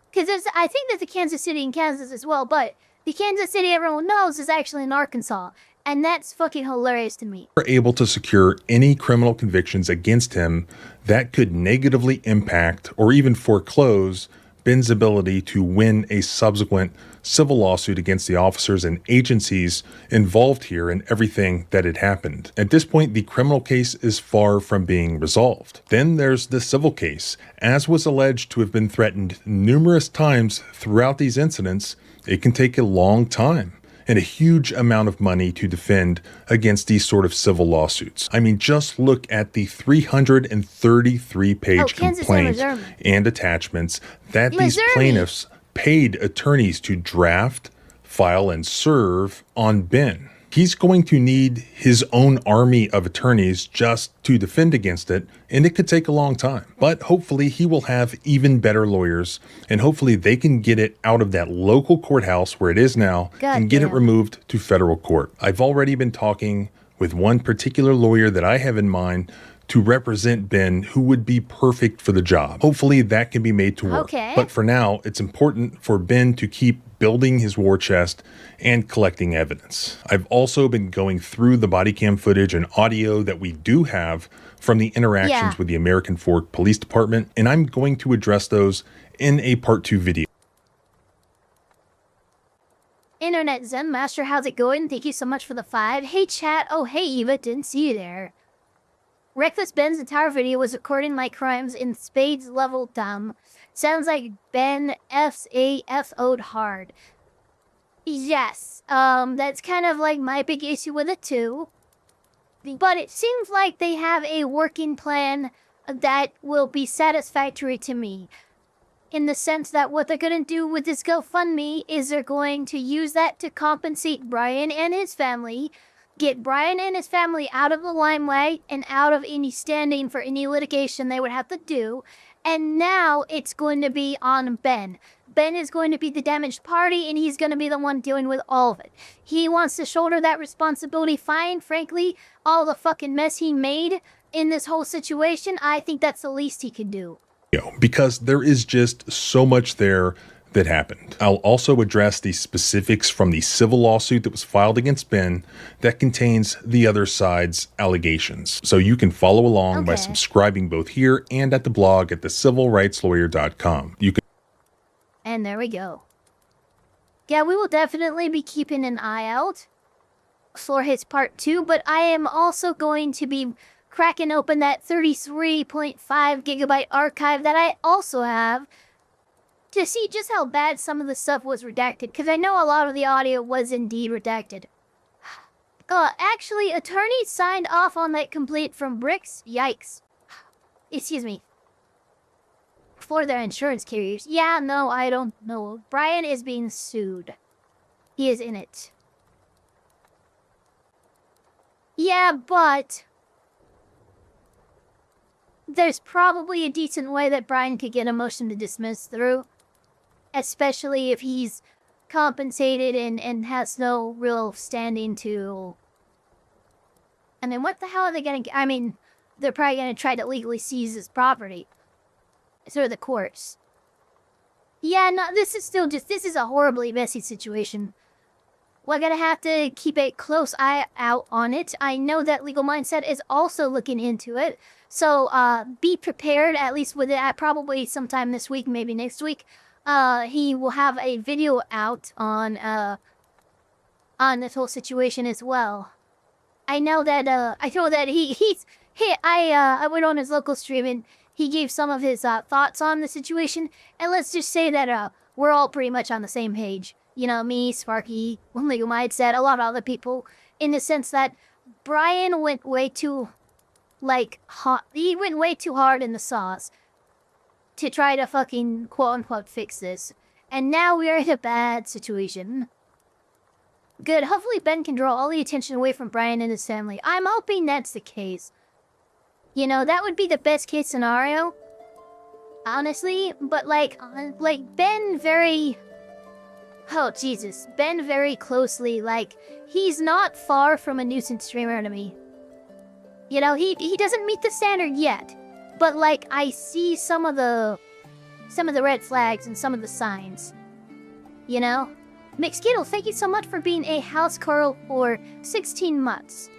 because I think there's a Kansas City in Kansas as well, but the Kansas City everyone knows is actually in Arkansas, and that's fucking hilarious to me.
Are able to secure any criminal convictions against him that could negatively impact or even foreclose Ben's ability to win a subsequent civil lawsuit against the officers and agencies involved here and everything that had happened. At this point, the criminal case is far from being resolved. Then there's the civil case. As was alleged to have been threatened numerous times throughout these incidents, it can take a long time and a huge amount of money to defend against these sort of civil lawsuits. I mean, just look at the 333-page complaint and attachments that these plaintiffs paid attorneys to draft, file, and serve on Ben. He's going to need his own army of attorneys just to defend against it, and it could take a long time. But hopefully he will have even better lawyers, and hopefully they can get it out of that local courthouse where it is now and get it removed to federal court. I've already been talking with one particular lawyer that I have in mind to represent Ben, who would be perfect for the job. Hopefully that can be made to work. But for now, it's important for Ben to keep building his war chest and collecting evidence. I've also been going through the body cam footage and audio that we do have from the interactions with the American Fork Police Department, and I'm going to address those in a part 2 video.
Internet Zen Master, how's it going? Thank you so much for the 5. Hey chat. Oh, hey Eva, didn't see you there. Reckless Ben's entire video was recording like crimes in spades level dumb. Sounds like Ben FO'd hard. Yes, that's kind of like my big issue with it too. But it seems like they have a working plan that will be satisfactory to me. In the sense that what they're going to do with this GoFundMe is they're going to use that to compensate Brian and his family, get Brian and his family out of the limelight and out of any standing for any litigation they would have to do. And now it's going to be on Ben. Ben is going to be the damaged party, and he's going to be the one dealing with all of it. He wants to shoulder that responsibility fine. Frankly, all the fucking mess he made in this whole situation, I think that's the least he could do.
Because there is just so much there that happened. I'll also address the specifics from the civil lawsuit that was filed against Ben that contains the other side's allegations. So you can follow along by subscribing both here and at the blog at thecivilrightslawyer.com. You can.
And there we go. Yeah, we will definitely be keeping an eye out for his part 2, but I am also going to be cracking open that 33.5 gigabyte archive that I also have to see just how bad some of the stuff was redacted, because I know a lot of the audio was indeed redacted. Actually, attorneys signed off on that complaint from Bricks. Yikes. Excuse me. For their insurance carriers. Yeah, no, I don't know. Brian is being sued. He is in it. Yeah, but there's probably a decent way that Brian could get a motion to dismiss through, especially if he's compensated and has no real standing to. And then what the hell are they gonna? I mean, they're probably gonna try to legally seize his property through the courts. Yeah, no, this is a horribly messy situation. We're gonna have to keep a close eye out on it. I know that Legal Mindset is also looking into it, so be prepared. At least with it, probably sometime this week, maybe next week. He will have a video out on this whole situation as well. I know that I know that I went on his local stream and he gave some of his thoughts on the situation, and let's just say that we're all pretty much on the same page. You know, me, Sparky, Legal Mindset, a lot of other people, in the sense that Brian went way too, he went way too hard in the sauce to try to fucking quote-unquote fix this. And now we're in a bad situation. Good, hopefully Ben can draw all the attention away from Brian and his family. I'm hoping that's the case. You know, that would be the best case scenario, honestly, but Ben very... Oh, Jesus. Ben very closely, he's not far from a nuisance streamer to me. You know, he doesn't meet the standard yet, but, I see some of the red flags and some of the signs. You know? McSkittle, thank you so much for being a house girl for 16 months.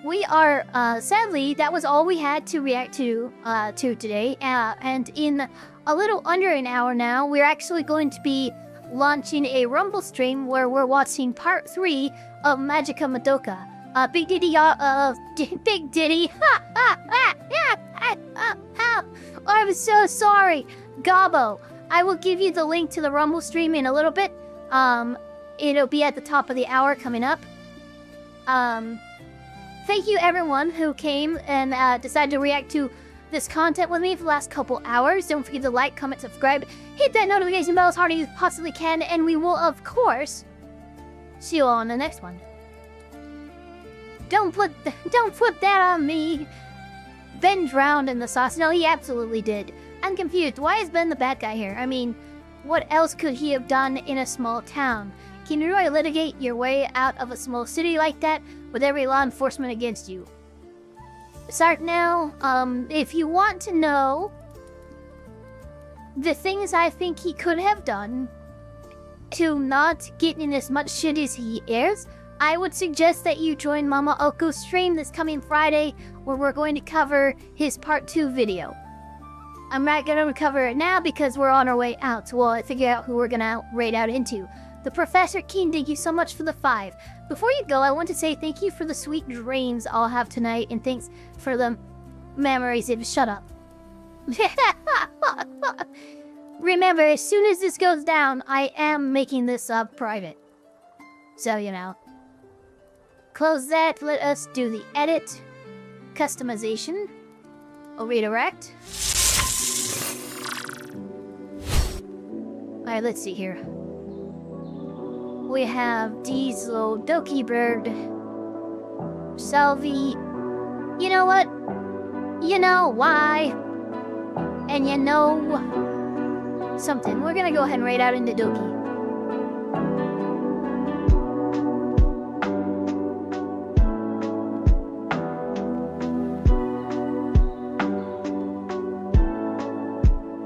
We are, sadly, that was all we had to react to today, and in a little under an hour now, we're actually going to be launching a Rumble stream where we're watching part 3 of Magica Madoka. Big Diddy, Big Diddy. I'm so sorry. Gobbo, I will give you the link to the Rumble stream in a little bit. It'll be at the top of the hour coming up. Thank you everyone who came and decided to react to this content with me for the last couple hours. Don't forget to like, comment, subscribe, hit that notification bell as hard as you possibly can, and we will, of course, see you all on the next one. Don't put that on me. Ben drowned in the sauce. No, he absolutely did. I'm confused. Why is Ben the bad guy here? I mean, what else could he have done in a small town? Can you really litigate your way out of a small city like that with every law enforcement against you? Start now. If you want to know the things I think he could have done to not get in as much shit as he is, I would suggest that you join Mama Oko's stream this coming Friday, where we're going to cover his part 2 video. I'm not going to cover it now because we're on our way out, so we'll figure out who we're going to raid out into. The Professor King, thank you so much for the 5. Before you go, I want to say thank you for the sweet dreams I'll have tonight, and thanks for the memories. Shut up. Remember, as soon as this goes down, I am making this private. So, you know. Close that, let us do the edit, customization, or redirect. Alright, let's see here. We have Diesel, Doki Bird, Salvi. You know what? You know why? And you know something. We're gonna go ahead and raid out into Doki.